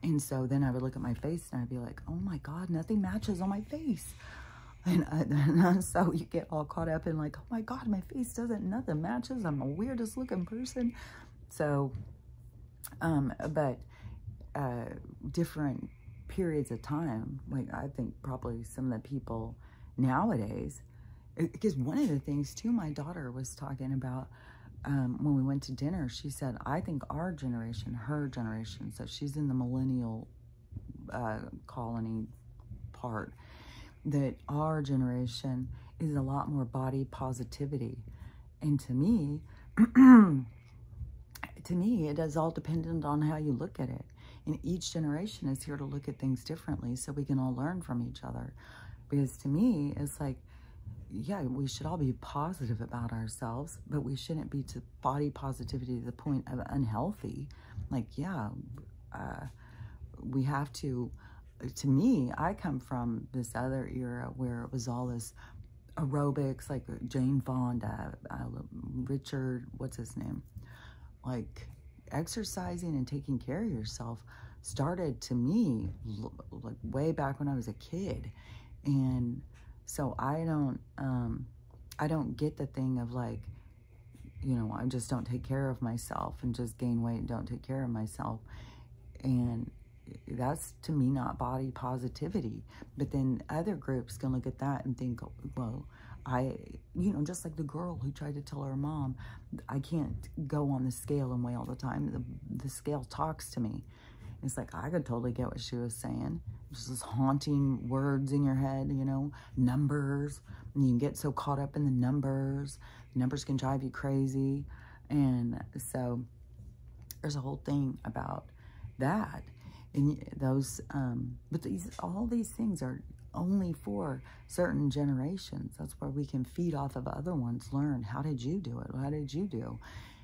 And so then I would look at my face and I'd be like, oh my God, nothing matches on my face. And so you get all caught up in, like, oh my God, my face doesn't, nothing matches. I'm the weirdest looking person. So, different periods of time, like, I think probably some of the people nowadays, because one of the things too, my daughter was talking about, when we went to dinner, she said, I think our generation, her generation, so she's in the millennial colony part, that our generation is a lot more body positivity. And to me, it is all dependent on how you look at it. And each generation is here to look at things differently so we can all learn from each other. Because to me, it's like, yeah, we should all be positive about ourselves, but we shouldn't be to body positivity to the point of unhealthy. Like, yeah, we have to me, I come from this other era where it was all this aerobics, like Jane Fonda, Richard, what's his name? Like, exercising and taking care of yourself started, to me, like way back when I was a kid. And so I don't get the thing of, like, you know, I just don't take care of myself and just gain weight and don't take care of myself. And that's, to me, not body positivity. But then other groups can look at that and think, well, you know, just like the girl who tried to tell her mom, I can't go on the scale and weigh all the time. The scale talks to me. It's like, I could totally get what she was saying. Just this haunting words in your head, you know, numbers. And you can get so caught up in the numbers. Numbers can drive you crazy. And so there's a whole thing about that. And those, but all these things are only for certain generations. That's where we can feed off of other ones, learn, how did you do it? How did you do?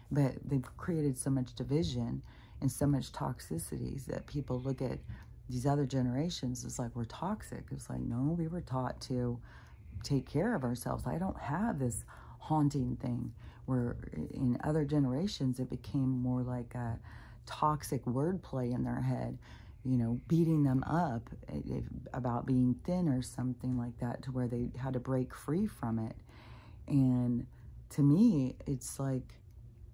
But they've created so much division and so much toxicities that people look at these other generations as like, we're toxic. It's like, no, we were taught to take care of ourselves. I don't have this haunting thing where in other generations it became more like a toxic wordplay in their head, you know, beating them up about being thin or something like that, to where they had to break free from it. And to me, it's like,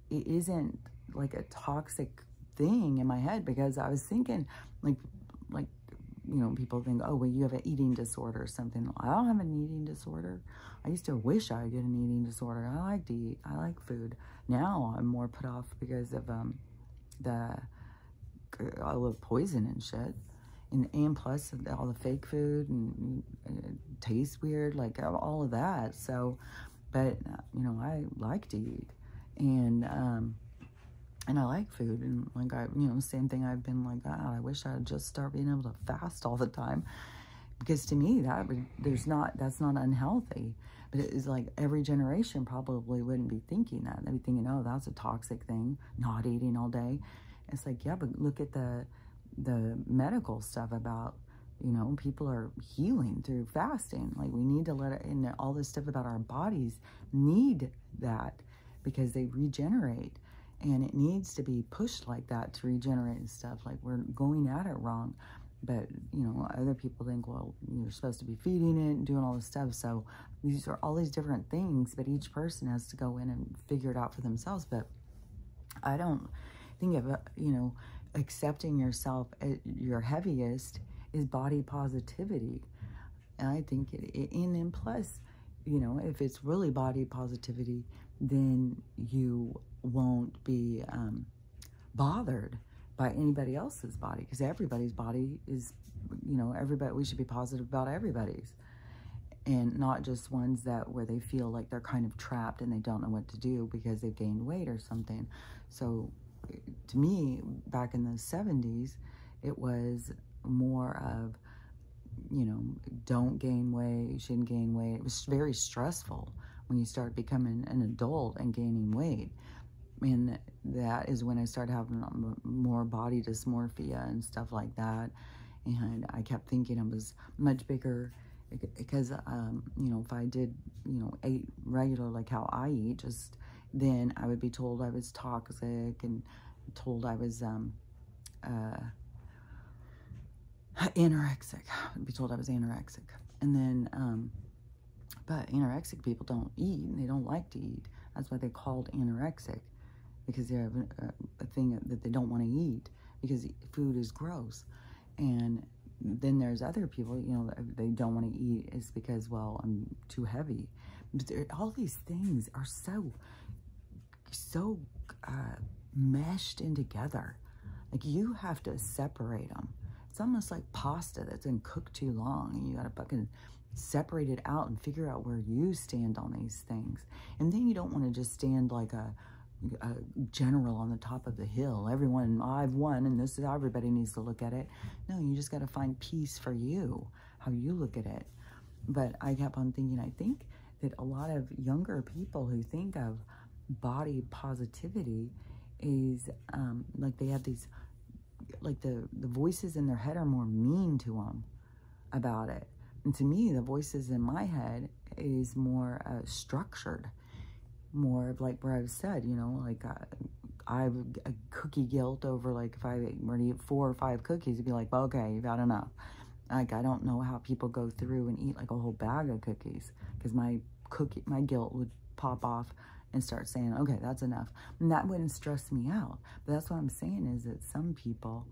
it isn't like a toxic thing in my head, because I was thinking, like, you know, people think, oh, well, you have an eating disorder or something. I don't have an eating disorder. I used to wish I get an eating disorder. I like to eat. I like food. Now I'm more put off because of all the poison and shit. And plus all the fake food, and it tastes weird, like all of that. So, but, you know, I like to eat. And I like food, and like, you know, same thing. I've been like, I wish I'd just start being able to fast all the time, because to me that's not unhealthy. But it is like every generation probably wouldn't be thinking that. They'd be thinking, oh, that's a toxic thing, not eating all day. It's like, yeah, but look at the medical stuff about, you know, people are healing through fasting. Like, we need to let it, and all this stuff about our bodies need that, because they regenerate. And it needs to be pushed like that to regenerate and stuff. Like, we're going at it wrong. But, you know, other people think, well, you're supposed to be feeding it and doing all this stuff. So these are all these different things, but each person has to go in and figure it out for themselves. But I don't think of, you know, accepting yourself at your heaviest is body positivity. And I think and plus, you know, if it's really body positivity, then you won't be bothered by anybody else's body, because everybody's body is, you know, we should be positive about everybody's, and not just ones where they feel like they're kind of trapped and they don't know what to do because they've gained weight or something. So to me, back in the 70s, it was more of, you know, don't gain weight, you shouldn't gain weight. It was very stressful when you start becoming an adult and gaining weight. And that is when I started having more body dysmorphia and stuff like that. And I kept thinking I was much bigger, because, you know, if I did, you know, ate regular like how I eat, then I would be told I was toxic, and told I was anorexic. I'd be told I was anorexic. And then, but anorexic people don't eat, and they don't like to eat. That's why they're called anorexic, because they have a thing that they don't want to eat, because food is gross. And then there's other people, you know, they don't want to eat is because, well, I'm too heavy. But all these things are so meshed in together. Like, you have to separate them. It's almost like pasta that's been cooked too long, and you got to fucking separate it out and figure out where you stand on these things. And then you don't want to just stand like a general on the top of the hill. Everyone, I've won, and this is how everybody needs to look at it. No, you just got to find peace for you, how you look at it. But I kept on thinking, I think that a lot of younger people who think of body positivity is like they have these, like the voices in their head are more mean to them about it. And to me, the voices in my head is more structured, more of like where I've said, you know, like I have a cookie guilt over, like, if I were to eat 4 or 5 cookies, it'd be like, well, okay, you've had enough. Like, I don't know how people go through and eat like a whole bag of cookies, because my guilt would pop off and start saying, okay, that's enough. And that wouldn't stress me out. But that's what I'm saying, is that some people,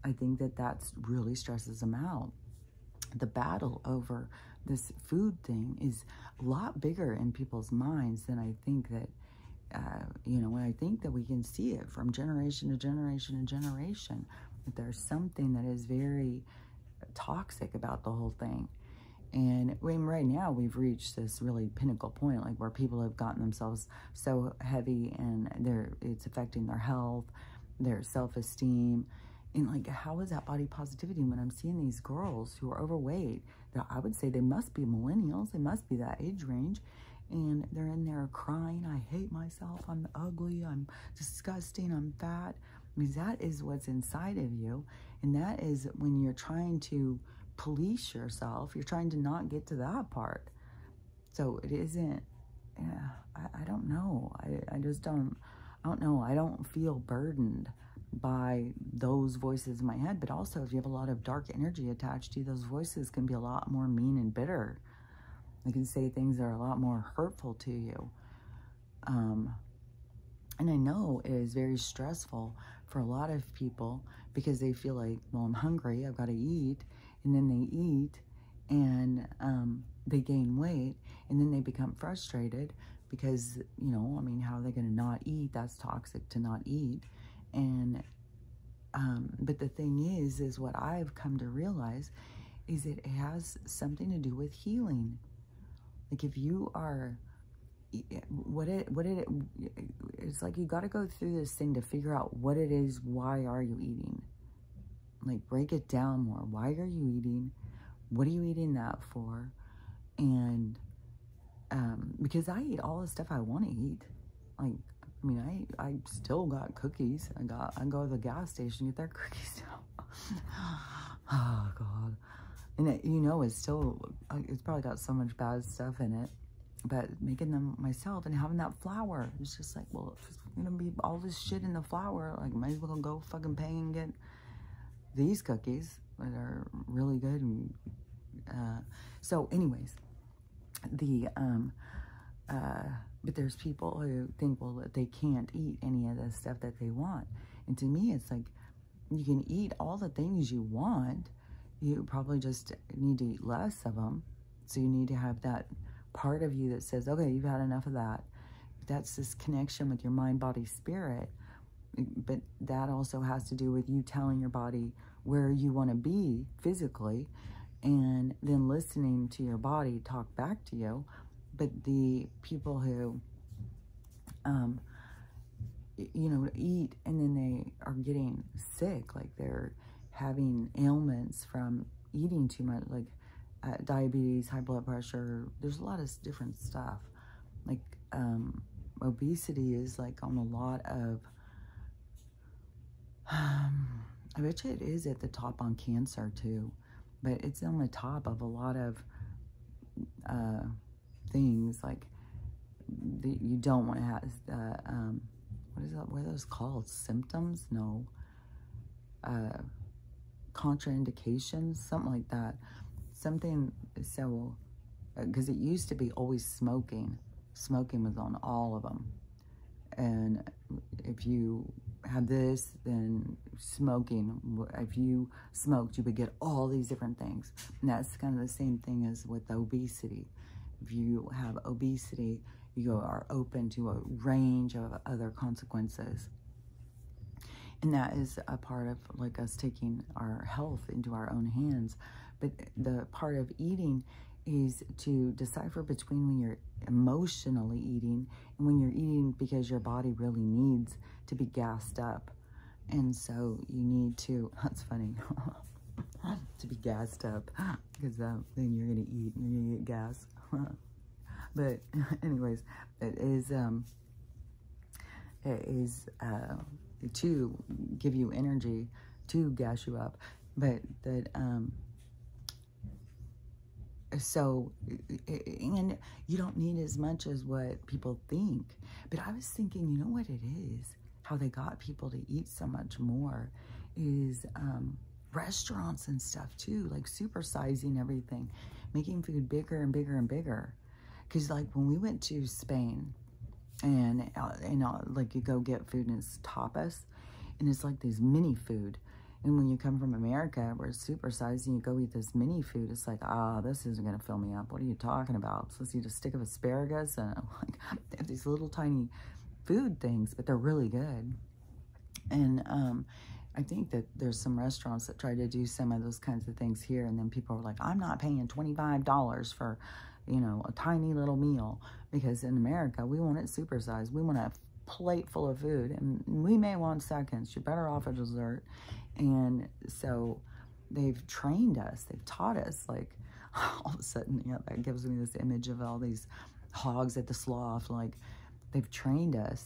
I think that's really stresses them out. The battle over this food thing is a lot bigger in people's minds than I think that, you know, I think that we can see it from generation to generation and generation, that there's something that is very toxic about the whole thing. And right now we've reached this really pinnacle point, like where people have gotten themselves so heavy, and it's affecting their health, their self-esteem. And like, how is that body positivity when I'm seeing these girls who are overweight? I would say they must be millennials. They must be that age range. And they're in there crying, I hate myself, I'm ugly, I'm disgusting, I'm fat. Because that is what's inside of you. And that is when you're trying to police yourself, you're trying to not get to that part. So it isn't, I don't know. I don't know. I don't feel burdened by those voices in my head. But also, if you have a lot of dark energy attached to you, those voices can be a lot more mean and bitter. They can say things that are a lot more hurtful to you. and I know it is very stressful for a lot of people because they feel like, well, I'm hungry, I've got to eat, and then they eat, and they gain weight, and then they become frustrated because, you know, I mean, how are they going to not eat? That's toxic to not eat. And but the thing is what I've come to realize is it has something to do with healing. Like if you are, it's like you got to go through this thing to figure out what it is. Why are you eating? Like break it down more. Why are you eating? What are you eating that for? And because I eat all the stuff I want to eat. Like, I mean, I still got cookies. I go to the gas station, get their cookies now. Oh God. And it, you know, it's probably got so much bad stuff in it, but making them myself and having that flour, it's just like, well, if it's gonna be all this shit in the flour, like, might as well go fucking pay and get these cookies that are really good. And so anyways, but there's people who think, well, that they can't eat any of the stuff that they want. And to me, it's like, you can eat all the things you want. You probably just need to eat less of them. So you need to have that part of you that says, okay, you've had enough of that. That's this connection with your mind, body, spirit. But that also has to do with you telling your body where you want to be physically, and then listening to your body talk back to you. But the people who, you know, eat and then they are getting sick, like they're having ailments from eating too much, like diabetes, high blood pressure. There's a lot of different stuff. Like obesity is like on a lot of, I bet you it is at the top on cancer too, but it's on the top of a lot of things like you don't want to have, what is that, what are those called? Symptoms? No. Contraindications? Something like that. Something, so, because it used to be always smoking. Smoking was on all of them. And if you had this, then smoking, if you smoked, you would get all these different things. And that's kind of the same thing as with obesity. If you have obesity, you are open to a range of other consequences. And that is a part of like us taking our health into our own hands. But the part of eating is to decipher between when you're emotionally eating and when you're eating because your body really needs to be gassed up. And so you need to, that's funny, to be gassed up, because then you're going to eat and you're going to get gas. But anyways, it is to give you energy, to gas you up. But that, so, and you don't need as much as what people think. But I was thinking, you know what it is? How they got people to eat so much more is restaurants and stuff too, like supersizing everything, making food bigger and bigger and bigger. Because like when we went to Spain, and like you go get food and it's tapas, and it's like this mini food. And when you come from America, where it's supersized, and you go eat this mini food, it's like, this isn't going to fill me up. What are you talking about? I'm supposed to eat a stick of asparagus? And like, they have these little tiny food things, but they're really good. And I think that there's some restaurants that try to do some of those kinds of things here, and then people are like, I'm not paying $25 for, you know, a tiny little meal, because in America, we want it supersized. We want a plate full of food, and we may want seconds. You're better off a dessert. And so they've trained us, they've taught us, like, all of a sudden, you know, that gives me this image of all these hogs at the slough, like, they've trained us,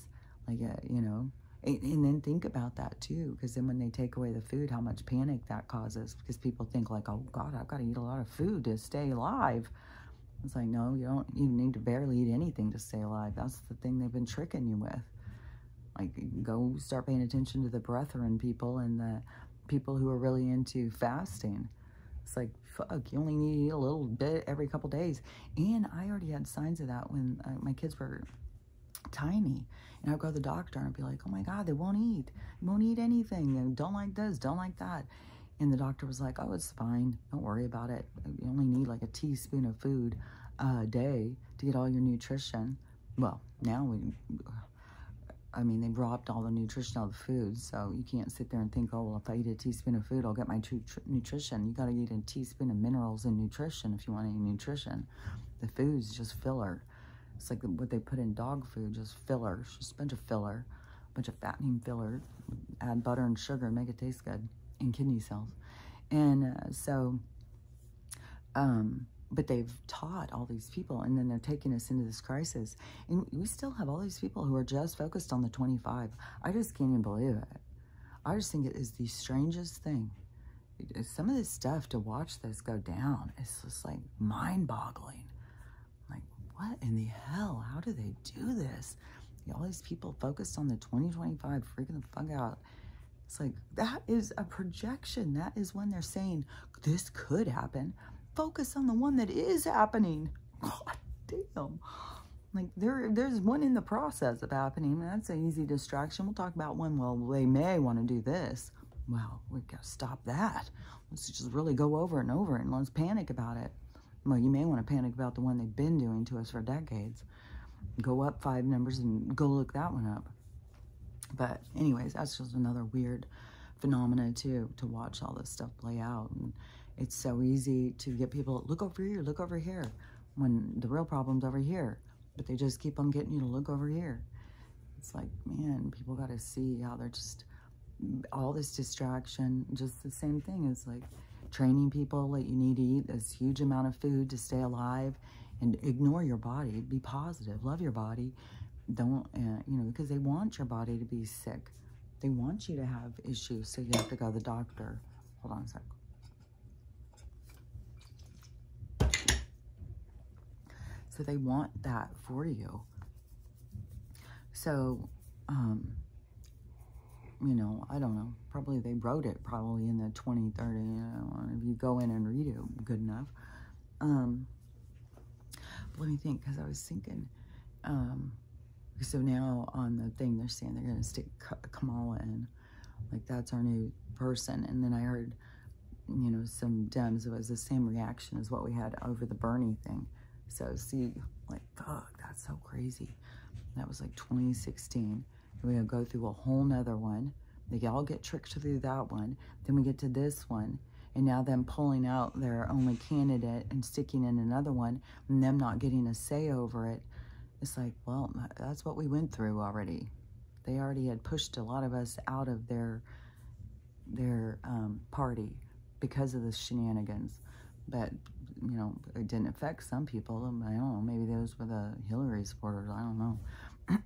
like, you know, and then think about that too, because then when they take away the food, how much panic that causes, because people think like, oh God, I've got to eat a lot of food to stay alive. It's like, no, you don't even need to barely eat anything to stay alive. That's the thing they've been tricking you with. Like, go start paying attention to the brethren people and the people who are really into fasting. It's like, fuck, you only need to eat a little bit every couple days. And I already had signs of that when my kids were tiny. And I'd go to the doctor and I'd be like, oh my God, they won't eat anything. They don't like this, don't like that. And the doctor was like, oh, it's fine. Don't worry about it. You only need like a teaspoon of food a day to get all your nutrition. Well, now they dropped all the nutrition out of the food, so you can't sit there and think, oh, well, if I eat a teaspoon of food, I'll get my nutrition. You got to eat a teaspoon of minerals and nutrition if you want any nutrition. The food's just filler. It's like what they put in dog food, just filler. It's just a bunch of filler, a bunch of fattening filler. Add butter and sugar and make it taste good, and kidney cells. And but they've taught all these people, and then they're taking us into this crisis. And we still have all these people who are just focused on the 25. I just can't even believe it. I just think it is the strangest thing. Some of this stuff, to watch this go down, it's just like mind-boggling. Like, what in the hell? How do they do this? All these people focused on the 2025, freaking the fuck out. It's like, that is a projection. That is when they're saying, this could happen. Focus on the one that is happening. God damn. Like, there's one in the process of happening. That's an easy distraction. We'll talk about one. Well, they may want to do this. Well, we got to stop that. Let's just really go over and over and let's panic about it. Well, you may want to panic about the one they've been doing to us for decades. Go up 5 numbers and go look that one up. But anyways, that's just another weird phenomena too, to watch all this stuff play out. And it's so easy to get people, look over here, when the real problem's over here. But they just keep on getting you to look over here. It's like, man, people got to see how they're just, all this distraction, just the same thing as like training people that you need to eat this huge amount of food to stay alive and ignore your body. Be positive, love your body. Don't, because they want your body to be sick. They want you to have issues, so you have to go to the doctor. Hold on a sec. So they want that for you. So, I don't know. Probably they wrote it probably in the 2030. If you go in and read it good enough. But let me think, because I was thinking, so now on the thing, they're saying they're going to stick Kamala in. Like, that's our new person. And then I heard, some Dems, it was the same reaction as what we had over the Bernie thing. So, see, like, fuck, that's so crazy. That was like 2016. We're going to go through a whole nother one. They all get tricked through that one. Then we get to this one. And now them pulling out their only candidate and sticking in another one, and them not getting a say over it. It's like, well, that's what we went through already. They already had pushed a lot of us out of their party because of the shenanigans. But, it didn't affect some people. I don't know, maybe those were the Hillary supporters. I don't know.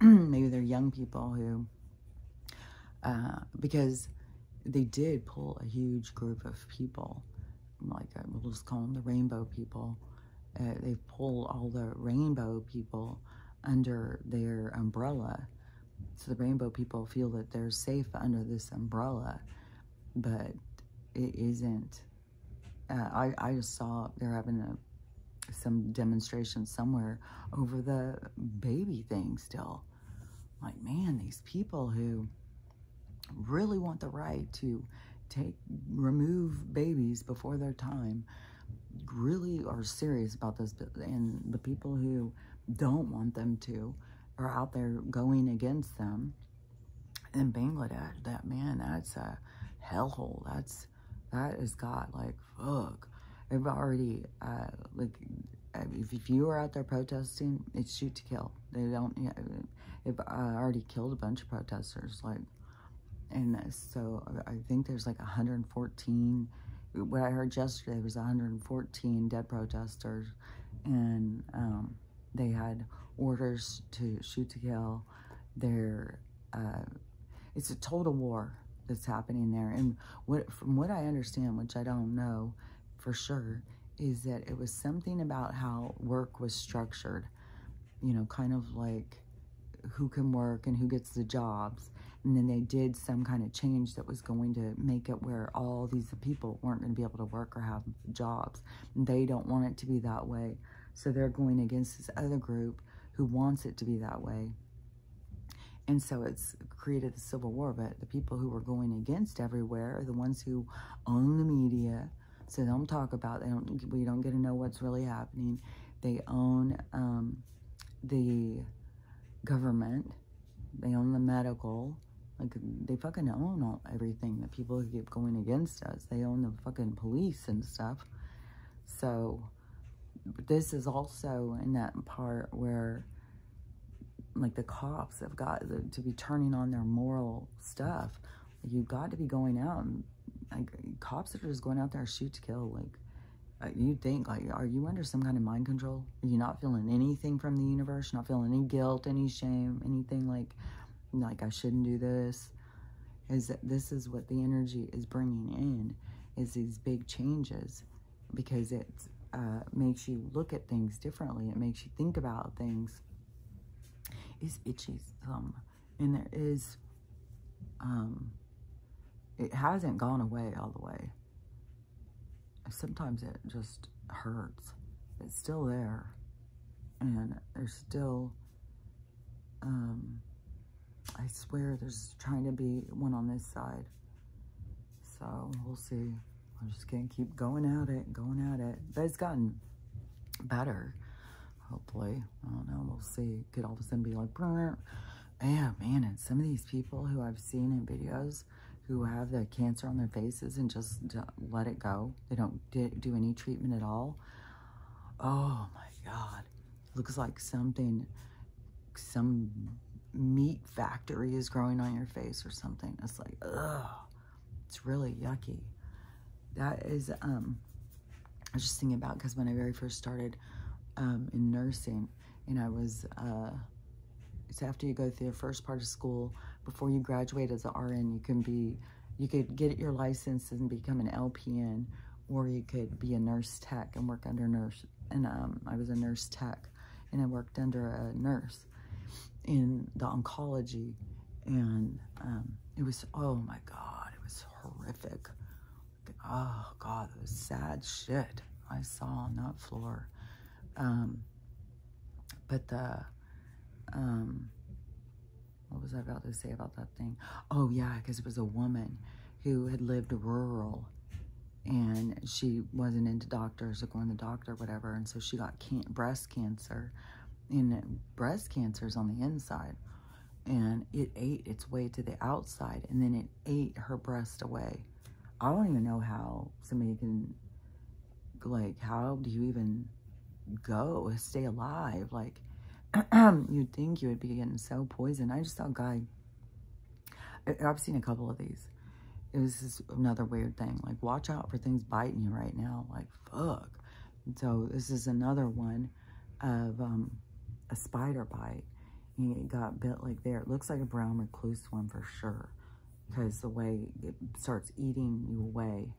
Maybe they're young people who, because they did pull a huge group of people, like we'll just call them the rainbow people. They pulled all the rainbow people under their umbrella. So the rainbow people feel that they're safe under this umbrella, but it isn't. I just saw they're having some demonstration somewhere over the baby thing still. Like, man, these people who really want the right to remove babies before their time really are serious about this. And the people who don't want them to are out there going against them. In Bangladesh, that's a hellhole. That has got, like, fuck. They've already, if you are out there protesting, it's shoot to kill. They don't, they've already killed a bunch of protesters, like, and so I think there's like 114, what I heard yesterday was 114 dead protesters, and they had orders to shoot to kill. It's a total war that's happening there. And from what I understand, which I don't know for sure, is that it was something about how work was structured, kind of like who can work and who gets the jobs. And then they did some kind of change that was going to make it where all these people weren't going to be able to work or have jobs. And they don't want it to be that way. So they're going against this other group who wants it to be that way. And so it's created the civil war. But the people who were going against everywhere are the ones who own the media. So they don't talk about, we don't get to know what's really happening. They own the government. They own the medical. Like, they fucking own everything. The people who keep going against us, they own the fucking police and stuff. So this is also in that part where, like, the cops have got to be turning on their moral stuff. You've got to be going out and, like, cops are just going out there shoot to kill. Like, you think, like, are you under some kind of mind control? Are you not feeling anything from the universe? Not feeling any guilt, any shame, anything like I shouldn't do this? This is what the energy is bringing in, is these big changes, because it makes you look at things differently. It makes you think about things. It's itchy some, and there is, it hasn't gone away all the way. Sometimes it just hurts. It's still there, and there's still, I swear there's trying to be one on this side. So we'll see. I'm just gonna keep going at it. But it's gotten better, hopefully. I don't know, we'll see. It could all of a sudden be like, brr. Yeah, man, and some of these people who I've seen in videos who have the cancer on their faces and just let it go. They don't do any treatment at all. Oh my God. Looks like some meat factory is growing on your face or something. It's like, ugh. It's really yucky. That is, I was just thinking about, because when I very first started in nursing, and I was, so after you go through the first part of school, before you graduate as an RN, you could get your license and become an LPN, or you could be a nurse tech and work under nurse. And I was a nurse tech, and I worked under a nurse in the oncology, and it was, oh my God, it was horrific. Oh God, it was sad shit I saw on that floor. But what was I about to say about that thing? Oh yeah, because it was a woman who had lived rural, and she wasn't into doctors or going to the doctor or whatever, and so she got breast cancer, and breast cancer is on the inside, and it ate its way to the outside, and then it ate her breast away. I don't even know how somebody can, like, how do you even stay alive? Like, you'd think you would be getting so poisoned. I just saw a guy, I've seen a couple of these. It was just another weird thing. Like, watch out for things biting you right now. Like, fuck. So this is another one of a spider bite. He got bit like there. It looks like a brown recluse one for sure, because the way it starts eating you away.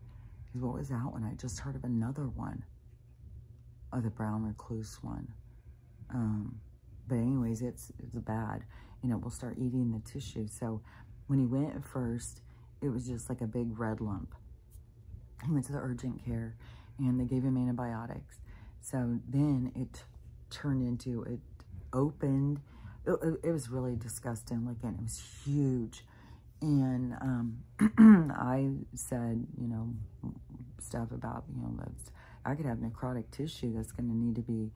What was that one? I just heard of another one. Oh, the brown recluse one. But anyways, it's bad, and it will start eating the tissue. So when he went at first, it was just like a big red lump. He went to the urgent care, and they gave him antibiotics. So then it turned into, it opened. It was really disgusting looking. It was huge. And I said, you know, stuff about, you know, I could have necrotic tissue that's going to need to be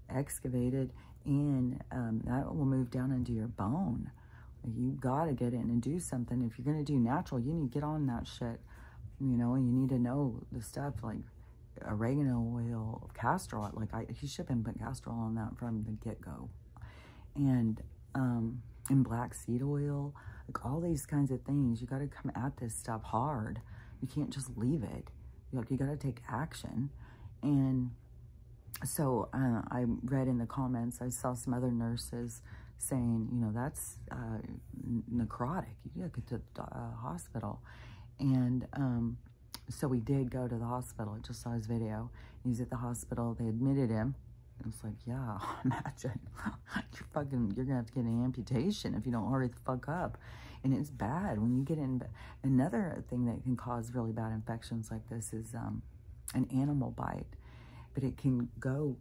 excavated, and that will move down into your bone. You got to get in and do something. If you're going to do natural, you need to get on that shit, you know, and you need to know the stuff like oregano oil, castor oil. Like, he's shipping castor oil on that from the get-go. And black seed oil, like all these kinds of things. You got to come at this stuff hard. You can't just leave it. You got to take action. And so I read in the comments, I saw some other nurses saying, you know, that's necrotic. You gotta get to the hospital. And so we did go to the hospital. I just saw his video. He's at the hospital. They admitted him. It was like, yeah, imagine. You're gonna have to get an amputation if you don't hurry the fuck up. And it's bad when you get in. Another thing that can cause really bad infections like this is an animal bite. But it can go,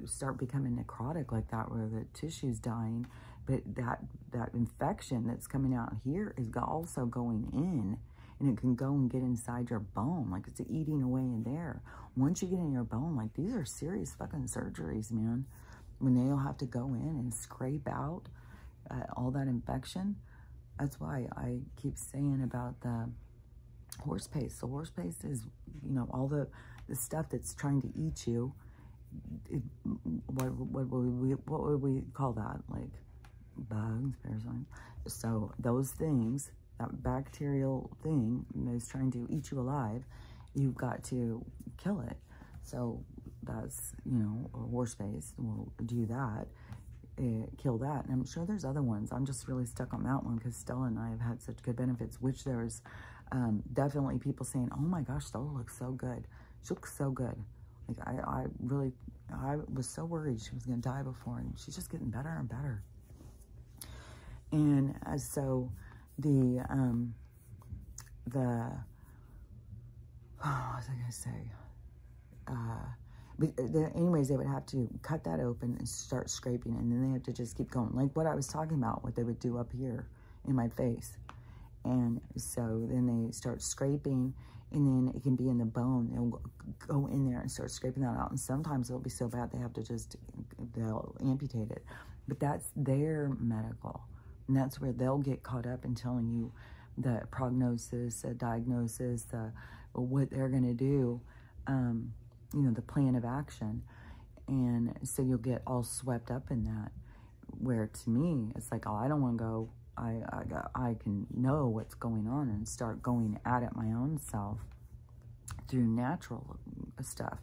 start becoming necrotic like that, where the tissue's dying, But that infection that's coming out here is also going in, and it can go and get inside your bone, like it's eating away in there. Once you get in your bone, like these are serious fucking surgeries, man. When they'll have to go in and scrape out all that infection. That's why I keep saying about the horse paste. The horse paste is, you know, all the stuff that's trying to eat you. What would we call that? Like bugs, parasites. So those things, that bacterial thing that's trying to eat you alive, you've got to kill it. So that's, you know, horse paste will do that. Kill that. And I'm sure there's other ones. I'm just really stuck on that one because Stella and I have had such good benefits, which there's definitely people saying, oh my gosh, Stella looks so good. She looks so good. Like I was so worried she was going to die before, and she's just getting better and better. And so what was I going to say? But anyways, they would have to cut that open and start scraping, and then they have to just keep going. Like what I was talking about, what they would do up here in my face. And so then they start scraping, and then it can be in the bone. They'll go in there and start scraping that out. And sometimes it'll be so bad they have to they'll amputate it. But that's their medical. And that's where they'll get caught up in telling you the prognosis, the diagnosis, what they're going to do. You know, the plan of action. And so you'll get all swept up in that, where to me, it's like, oh, I don't want to go. I can know what's going on and start going at it my own self through natural stuff.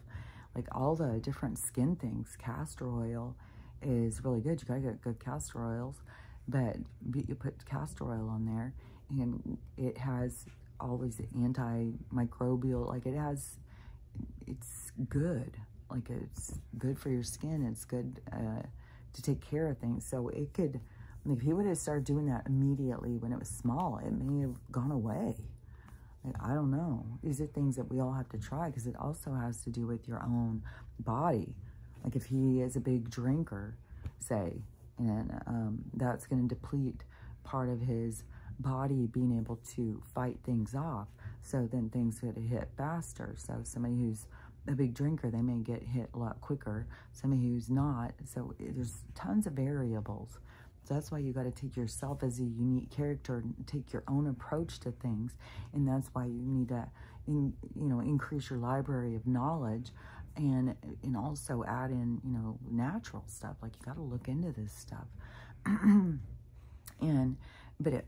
Like all the different skin things. Castor oil is really good. You gotta get good castor oils, but you put castor oil on there, and it has all these antimicrobial, like it's good. Like it's good for your skin. It's good to take care of things. So it could, like, if he would have started doing that immediately when it was small, it may have gone away. Like, I don't know. These are things that we all have to try, because it also has to do with your own body. Like if he is a big drinker, say, and that's going to deplete part of his body being able to fight things off. So then things could hit faster. So somebody who's a big drinker, they may get hit a lot quicker. Somebody who's not. So there's tons of variables. So that's why you got to take yourself as a unique character and take your own approach to things. And that's why you need to, increase your library of knowledge, and also add in, natural stuff. Like you got to look into this stuff. But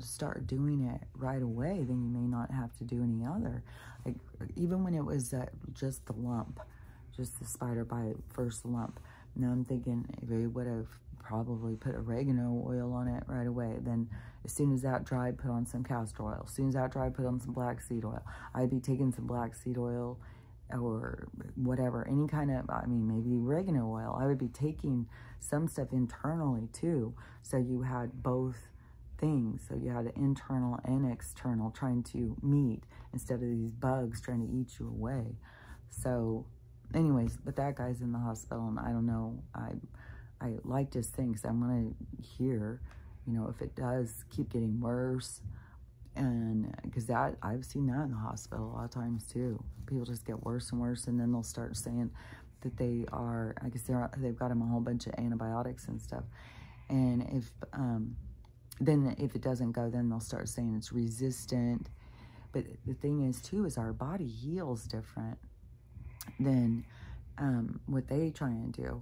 start doing it right away, then you may not have to do any other. Like even when it was just the lump, just the spider bite first lump. Now I'm thinking if they would have probably put oregano oil on it right away. Then as soon as that dried, put on some castor oil. As soon as that dried, put on some black seed oil. I'd be taking some black seed oil or whatever, any kind of, maybe oregano oil. I would be taking some stuff internally too. So you had both things. So you had the internal and external trying to meet instead of these bugs trying to eat you away. So anyways, but that guy's in the hospital, and I don't know. I like this thing because I'm going to hear, if it does keep getting worse. And because I've seen that in the hospital a lot of times too. People just get worse and worse, and then they'll start saying that they are, I guess they've got them a whole bunch of antibiotics and stuff. And then if it doesn't go, then they'll start saying it's resistant. But the thing is too, is our body heals different than what they try and do.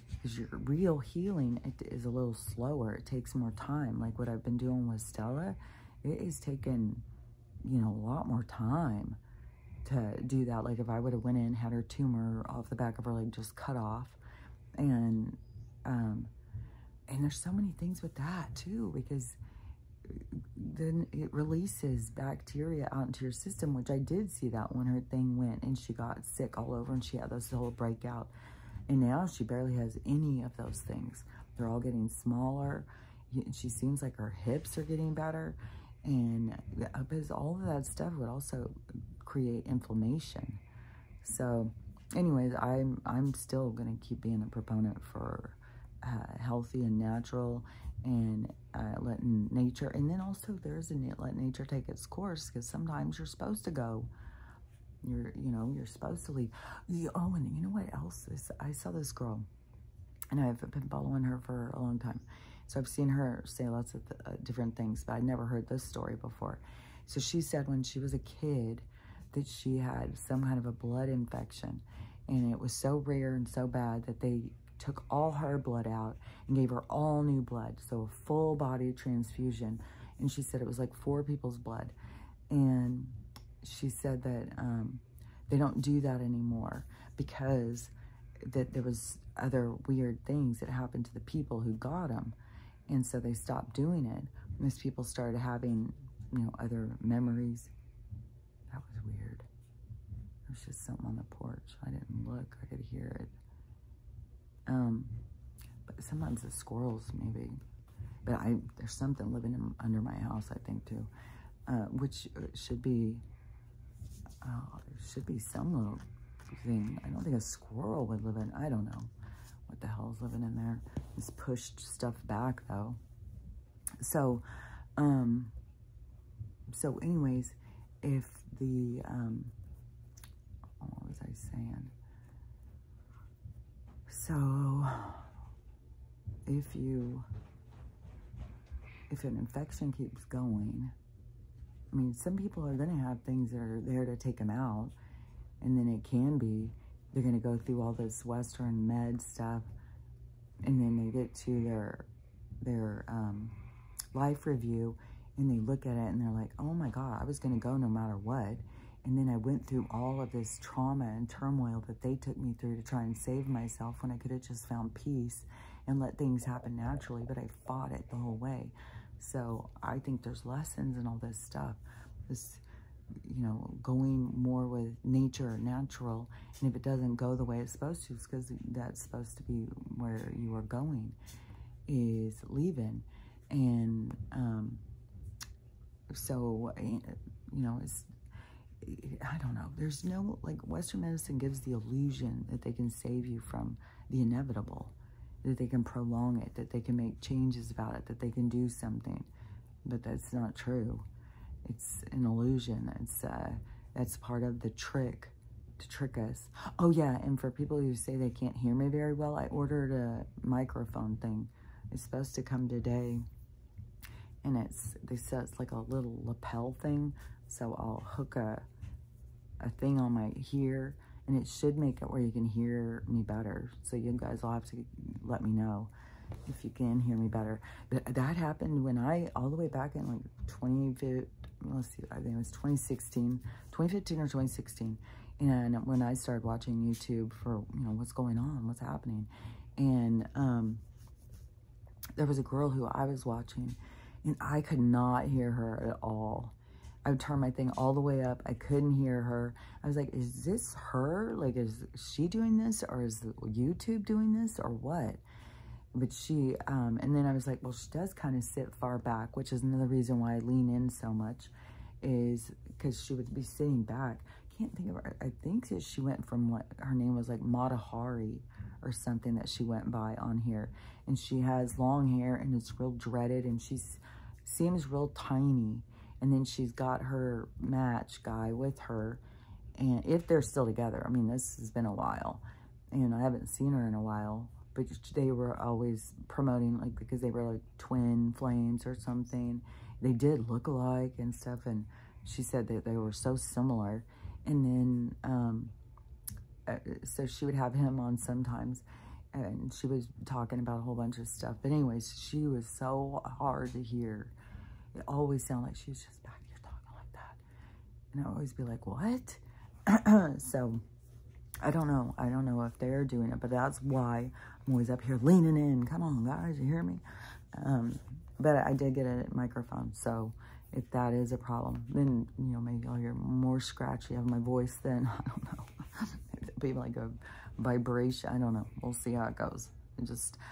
Because your real healing is a little slower. It takes more time. Like what I've been doing with Stella, it is taking, a lot more time to do that. Like if I would have went in, had her tumor off the back of her leg just cut off, and there's so many things with that too, because then it releases bacteria out into your system, which I did see that when her thing went and she got sick all over and she had this whole breakout. And now she barely has any of those things. They're all getting smaller. She seems like her hips are getting better. And because all of that stuff would also create inflammation. So anyways, I'm still going to keep being a proponent for healthy and natural, and letting nature, and then also there's let nature take its course, because sometimes you're supposed to go. You're supposed to leave. Oh, and you know what else? I saw this girl, and I've been following her for a long time. So I've seen her say lots of different things, but I'd never heard this story before. So she said when she was a kid that she had some kind of a blood infection, and it was so rare and so bad that they took all her blood out and gave her all new blood, so a full body transfusion. And she said it was like 4 people's blood. And she said that they don't do that anymore, because that there was other weird things that happened to the people who got them. And so they stopped doing it. Most people started having, other memories. That was weird. There was just something on the porch. I didn't look. I could hear it. But sometimes the squirrels, maybe. But there's something living under my house, I think, too. Which should be, there should be some little thing. I don't think a squirrel would live in. I don't know what the hell is living in there. It's pushed stuff back, though. So, anyways, if the, what was I saying? So, if an infection keeps going, I mean, some people are going to have things that are there to take them out, and then it can be, they're going to go through all this Western med stuff, and then they get to their life review, and they look at it, and they're like, oh my God, I was going to go no matter what, and then I went through all of this trauma and turmoil that they took me through to try and save myself, when I could have just found peace and let things happen naturally, but I fought it the whole way. So I think there's lessons in all this stuff. This, going more with nature, natural, and if it doesn't go the way it's supposed to, it's because that's supposed to be where you are going, is leaving. And so, it's, I don't know. There's no, Western medicine gives the illusion that they can save you from the inevitable, that they can prolong it, that they can make changes about it, that they can do something. But that's not true. It's an illusion. That's part of the trick, to trick us. Oh yeah, and for people who say they can't hear me very well, I ordered a microphone thing. It's supposed to come today. And they said it's like a little lapel thing. So I'll hook a thing on my ear, and it should make it where you can hear me better. So you guys will have to let me know if you can hear me better. But that happened when all the way back in 2015, let's see, I think it was 2015 or 2016. And when I started watching YouTube for, what's going on, what's happening. And there was a girl who I was watching, and I could not hear her at all. I would turn my thing all the way up. I couldn't hear her. I was like, is this her? Is she doing this? Or is YouTube doing this? Or what? But she, and then I was like, well, she does kind of sit far back, which is another reason why I lean in so much, is because she would be sitting back. I can't think of her. I think that she went from, her name was Mata Hari or something that she went by on here. And she has long hair, and it's real dreaded, and she seems real tiny. And then she's got her match guy with her. And if they're still together, I mean, this has been a while. And I haven't seen her in a while. But they were always promoting, because they were twin flames or something. They did look alike and stuff. And she said that they were so similar. And then, so she would have him on sometimes. And she was talking about a whole bunch of stuff. But anyways, she was so hard to hear. It always sounded like she was just back here talking like that. And I'd always be like, what? So, I don't know. I don't know if they're doing it, but that's why I'm always up here leaning in. Come on, guys, you hear me? But I did get a microphone, so if that is a problem, then, maybe I'll hear more scratchy of my voice then. I don't know. Maybe like a vibration. I don't know. We'll see how it goes.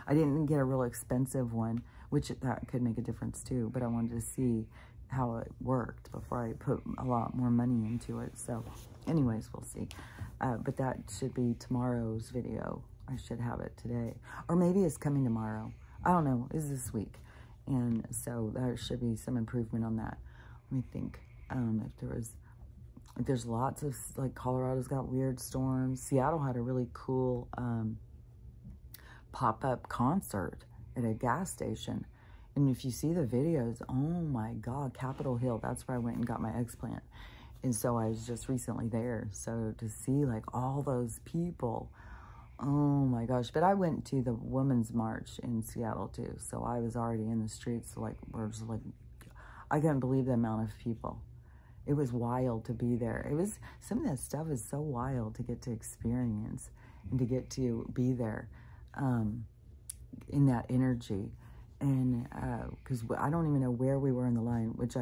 I didn't get a real expensive one, which that could make a difference too, but I wanted to see how it worked before I put a lot more money into it. So anyways, we'll see. But that should be tomorrow's video. I should have it today. Or maybe it's coming tomorrow. I don't know. It's this week. And so there should be some improvement on that. Let me think. If there's lots of, like, Colorado's got weird storms. Seattle had a really cool pop-up concert at a gas station. And if you see the videos, oh my God, Capitol Hill, that's where I went and got my explant. And so I was just recently there. So to see, like, all those people, oh my gosh. But I went to the Women's March in Seattle too. So I was already in the streets, like, I couldn't believe the amount of people. It was wild to be there. Some of that stuff is so wild to get to experience and to get to be there in that energy. And because I don't even know where we were in the line, which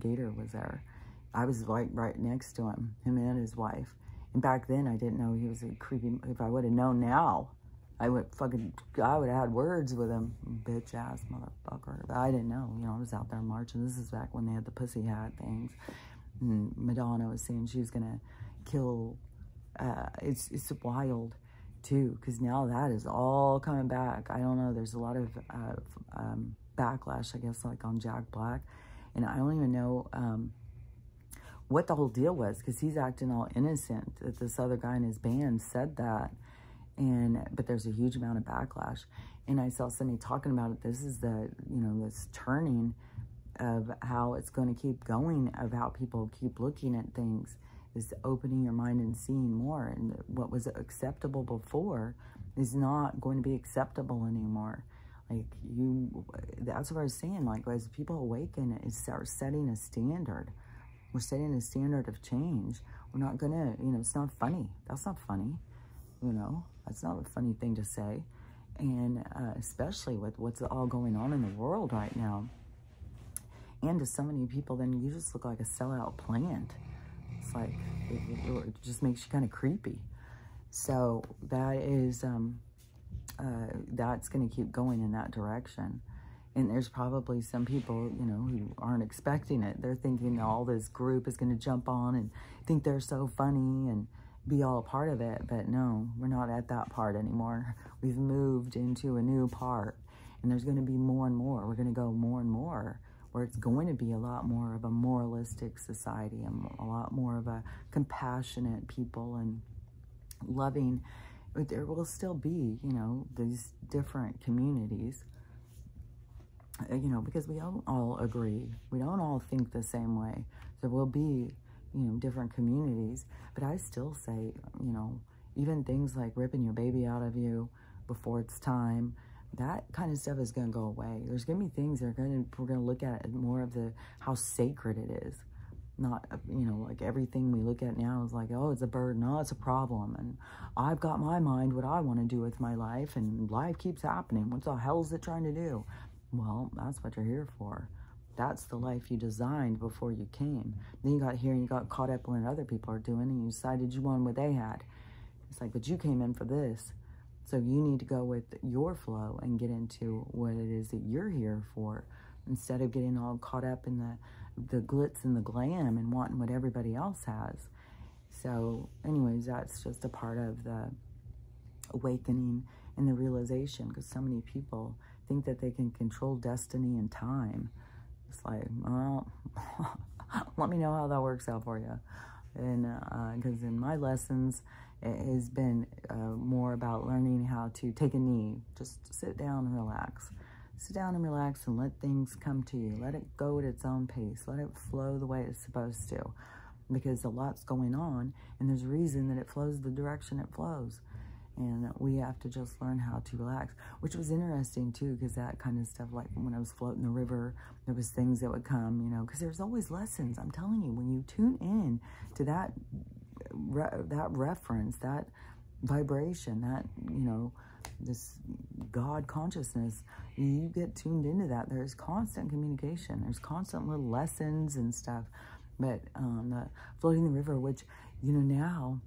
Gator was there. I was like right next to him and his wife. And back then I didn't know he was a creepy. If I would have known now, I would have had words with him, bitch ass motherfucker. But I didn't know, I was out there marching. This is back when they had the pussy hat things. And Madonna was saying she was gonna kill. It's wild too, because now that is all coming back. I don't know. There's a lot of backlash, I guess, like on Jack Black, and I don't even know what the whole deal was, because he's acting all innocent that this other guy in his band said that. But there's a huge amount of backlash. And I saw somebody talking about it. This is the, this turning of how it's going to keep going, of how people keep looking at things, is opening your mind and seeing more. And what was acceptable before is not going to be acceptable anymore. Like, that's what I was saying. Like, as people awaken and start setting a standard, we're setting a standard of change. We're not going to, it's not funny. That's not funny. That's not a funny thing to say. And especially with what's all going on in the world right now. And to so many people, then you just look like a sellout plant. It's like, it just makes you kind of creepy. So that is, that's going to keep going in that direction. And there's probably some people, who aren't expecting it. They're thinking all this group is going to jump on and think they're so funny and be all a part of it. But no, we're not at that part anymore. We've moved into a new part, and there's going to be more and more. We're going to go more and more, where it's going to be a lot more of a moralistic society, and a lot more of a compassionate people and loving. But there will still be, these different communities, because we don't all agree. We don't all think the same way. There will be, different communities. But I still say, even things like ripping your baby out of you before it's time, that kind of stuff is going to go away. There's going to be things that we're going to look at more of how sacred it is. Not, like everything we look at now is like, oh, it's a burden, oh, it's a problem, and I've got my mind, what I want to do with my life, and life keeps happening. What the hell is it trying to do? Well, that's what you're here for. That's the life you designed before you came. Then you got here and you got caught up in what other people are doing, and you decided you wanted what they had. It's like, but you came in for this. So you need to go with your flow and get into what it is that you're here for, instead of getting all caught up in the glitz and the glam and wanting what everybody else has. So anyways, that's just a part of the awakening and the realization, because so many people think that they can control destiny and time. It's like, well, let me know how that works out for you. And because in my lessons, it has been more about learning how to take a knee, just sit down and relax. Sit down and relax and let things come to you. Let it go at its own pace. Let it flow the way it's supposed to, because a lot's going on, and there's a reason that it flows the direction it flows. And we have to just learn how to relax, which was interesting too, because that kind of stuff, like when I was floating the river, there was things that would come, because there's always lessons. I'm telling you, when you tune in to that reference, that vibration, that, this God consciousness, you get tuned into that. There's constant communication. There's constant little lessons and stuff. But the floating the river, which, now,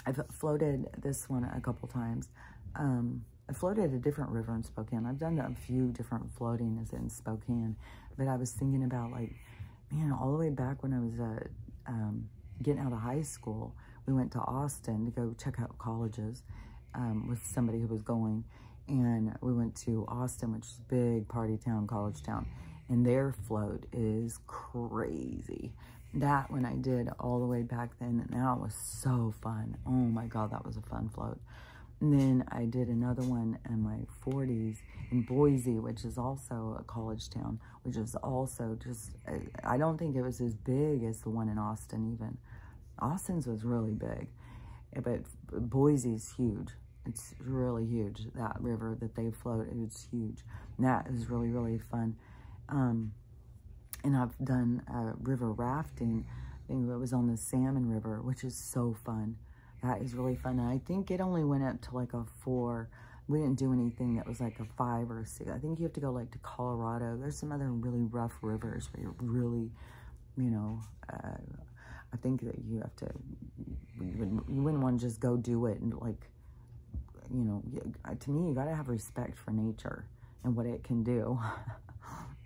I've floated this one a couple times. I floated a different river in Spokane. I've done a few different floatings in Spokane. But I was thinking about, like, man, all the way back when I was getting out of high school, we went to Austin to go check out colleges with somebody who was going. And we went to Austin, which is a big party town, college town. And their float is crazy. That one I did all the way back then, and that was so fun. Oh my God, that was a fun float. And then I did another one in my 40s in Boise, which is also a college town, which is also just, I don't think it was as big as the one in Austin even. Austin's was really big, but Boise's huge. It's really huge. That river that they float, it's huge. And that is really, really fun. And I've done river rafting. I think it was on the Salmon River, which is so fun. That is really fun. And I think it only went up to like a 4. We didn't do anything that was like a 5 or a 6. I think you have to go like to Colorado. There's some other really rough rivers where you're really, you know, I think that you have to, you wouldn't want to just go do it and like, you know, to me, you got to have respect for nature and what it can do.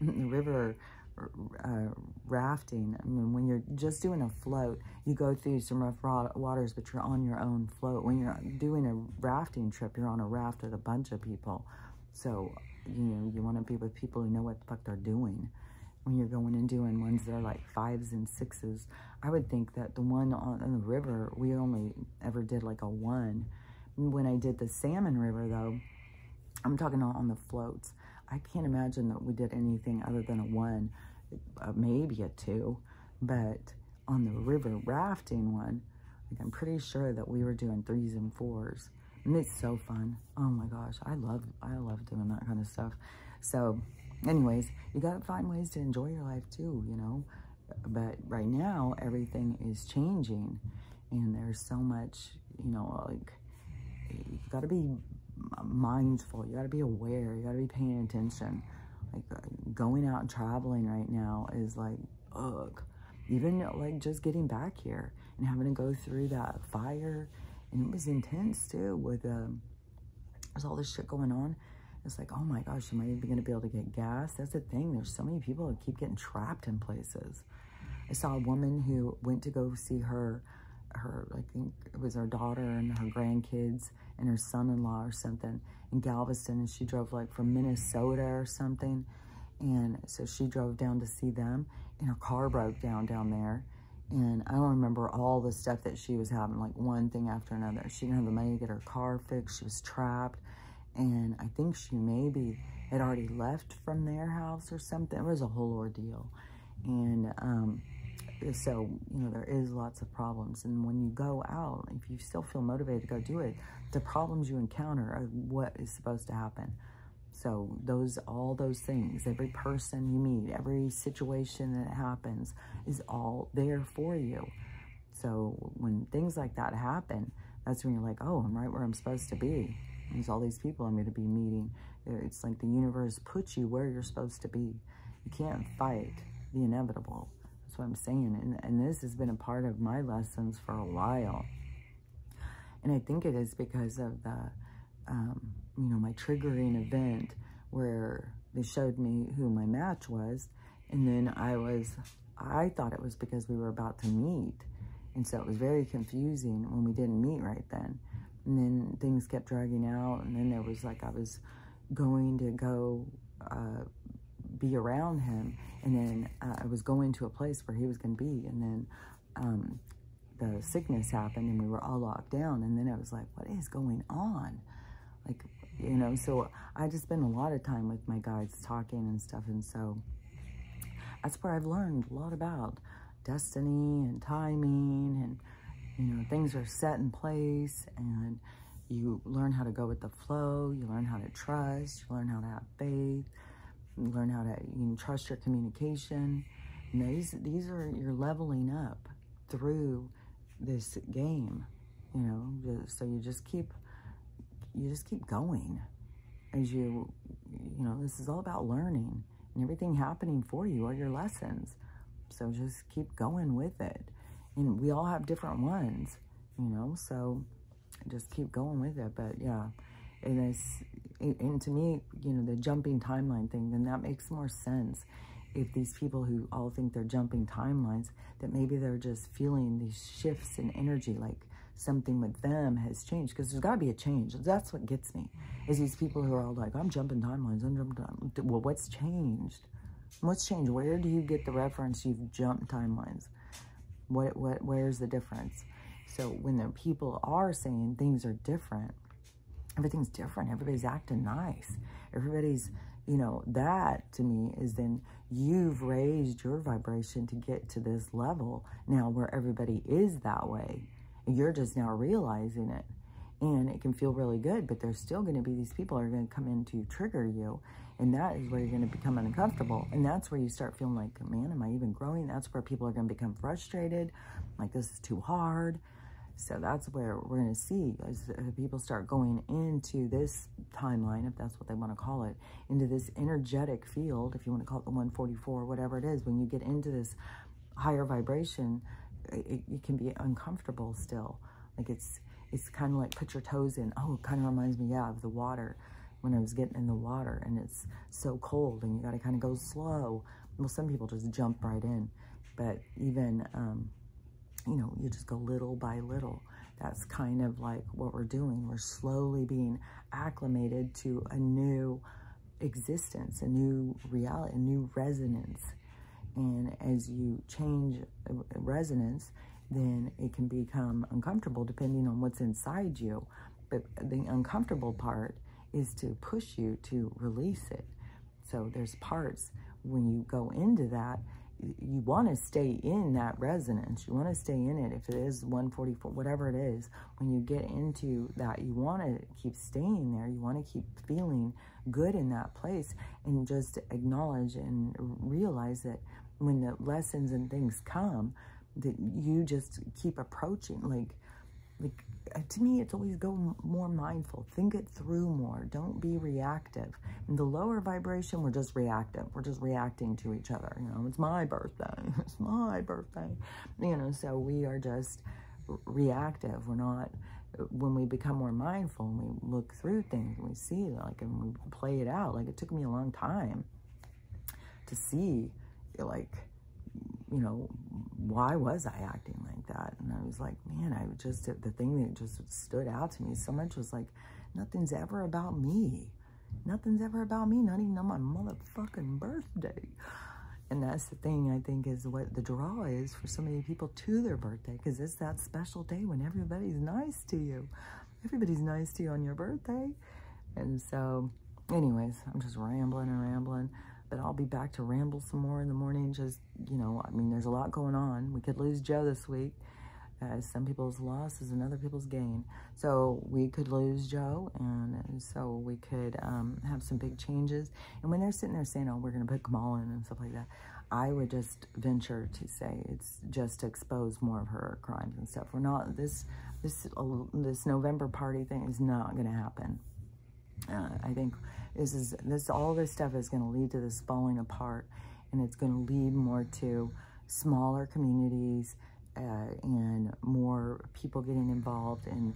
The river rafting, I mean, when you're just doing a float, you go through some rough waters, but you're on your own float. When you're doing a rafting trip, you're on a raft with a bunch of people. So, you know, you want to be with people who know what the fuck they're doing. When you're going and doing ones that are like 5s and 6s, I would think that the one on the river, we only ever did like a 1. When I did the Salmon River, though, I'm talking on the floats. I can't imagine that we did anything other than a 1, maybe a 2. But on the river rafting one, like, I'm pretty sure that we were doing 3s and 4s. And it's so fun. Oh my gosh, I love doing that kind of stuff. So anyways, you gotta find ways to enjoy your life too, you know. But right now, everything is changing. And there's so much, you know, like, you gotta be mindful, you got to be aware, you got to be paying attention. Like going out and traveling right now is like, ugh. Even like just getting back here and having to go through that fire, and it was intense too with there's all this shit going on. It's like, oh my gosh, am I even gonna be able to get gas? That's the thing, there's so many people that keep getting trapped in places. I saw a woman who went to go see her I think it was her daughter and her grandkids and her son-in-law or something in Galveston, and she drove like from Minnesota or something, and so she drove down to see them, and her car broke down there, and I don't remember all the stuff that she was having, like one thing after another. She didn't have the money to get her car fixed, she was trapped, and I think she maybe had already left from their house or something. It was a whole ordeal, and so, you know, there is lots of problems. And when you go out, if you still feel motivated to go do it, the problems you encounter are what is supposed to happen. So all those things, every person you meet, every situation that happens is all there for you. So when things like that happen, that's when you're like, oh, I'm right where I'm supposed to be. There's all these people I'm going to be meeting. It's like the universe puts you where you're supposed to be. You can't fight the inevitable. That's what I'm saying. And this has been a part of my lessons for a while. And I think it is because of the, you know, my triggering event where they showed me who my match was. And then I thought it was because we were about to meet. And so it was very confusing when we didn't meet right then. And then things kept dragging out. And then there was like, I was going to go be around him. And then I was going to a place where he was going to be. And then the sickness happened and we were all locked down. And then I was like, what is going on? Like, you know, so I just spent a lot of time with my guides talking and stuff. And so that's where I've learned a lot about destiny and timing, and, you know, things are set in place, and you learn how to go with the flow. You learn how to trust. You learn how to have faith. You learn how to trust your communication. And these are, you're leveling up through this game, you know. So you just keep going as you know, this is all about learning, and everything happening for you are your lessons. So just keep going with it. And we all have different ones, you know, so just keep going with it. But yeah, and to me, you know, the jumping timeline thing, then that makes more sense. If these people who all think they're jumping timelines, that maybe they're just feeling these shifts in energy, like something with them has changed, because there's got to be a change. That's what gets me, is these people who are all like, I'm jumping timelines, I'm jumping timelines. Well, what's changed? What's changed? Where do you get the reference you've jumped timelines? Where's the difference? So when the people are saying things are different, everything's different, everybody's acting nice, everybody's, you know, that to me is then you've raised your vibration to get to this level now where everybody is that way. And you're just now realizing it. And it can feel really good, but there's still going to be these people who are going to come in to trigger you. And that is where you're going to become uncomfortable. And that's where you start feeling like, man, am I even growing? That's where people are going to become frustrated. Like, this is too hard. So that's where we're going to see as people start going into this timeline, if that's what they want to call it, into this energetic field, if you want to call it the 144, whatever it is. When you get into this higher vibration, it can be uncomfortable still. Like, it's kind of like put your toes in. Oh, it kind of reminds me, yeah, of the water, when I was getting in the water and it's so cold and you got to kind of go slow. Well, some people just jump right in, but even, you know, you just go little by little. That's kind of like what we're doing. We're slowly being acclimated to a new existence, a new reality, a new resonance. And as you change resonance, then it can become uncomfortable depending on what's inside you. But the uncomfortable part is to push you to release it. So there's parts when you go into that, you want to stay in that resonance. You want to stay in it. If it is 144, whatever it is, when you get into that, you want to keep staying there. You want to keep feeling good in that place, and just acknowledge and realize that when the lessons and things come, that you just keep approaching. Like to me, it's always go more mindful. Think it through more. Don't be reactive. In the lower vibration, we're just reactive. We're just reacting to each other. You know, it's my birthday. It's my birthday. You know, so we are just reactive. We're not, when we become more mindful and we look through things and we see, like, and we play it out. Like, it took me a long time to see, like, you know, why was I acting like that? And I was like, man, the thing that just stood out to me so much was like, nothing's ever about me. Nothing's ever about me, not even on my motherfucking birthday. And that's the thing, I think, is what the draw is for so many people to their birthday, because it's that special day when everybody's nice to you. Everybody's nice to you on your birthday. And so, anyways, I'm just rambling and rambling. But I'll be back to ramble some more in the morning. Just, you know, I mean, there's a lot going on. We could lose Joe this week. Some people's loss is another people's gain. So we could lose Joe, and so we could have some big changes. And when they're sitting there saying, oh, we're going to put Kamala in and stuff like that, I would just venture to say it's just to expose more of her crimes and stuff. We're not, this November party thing is not going to happen. I think all this stuff is going to lead to this falling apart, and it's going to lead more to smaller communities and more people getting involved. And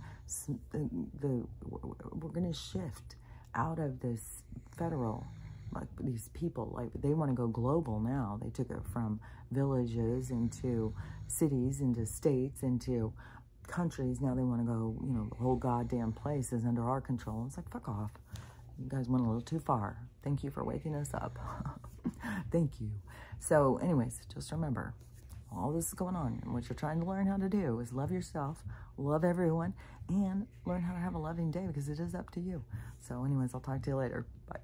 we're going to shift out of this federal, like these people, like they want to go global now. They took it from villages into cities, into states, into countries. Now they want to go, you know, the whole goddamn place is under our control. It's like, fuck off. You guys went a little too far. Thank you for waking us up. Thank you. So anyways, just remember, all this is going on, and what you're trying to learn how to do is love yourself, love everyone, and learn how to have a loving day, because it is up to you. So anyways, I'll talk to you later. Bye.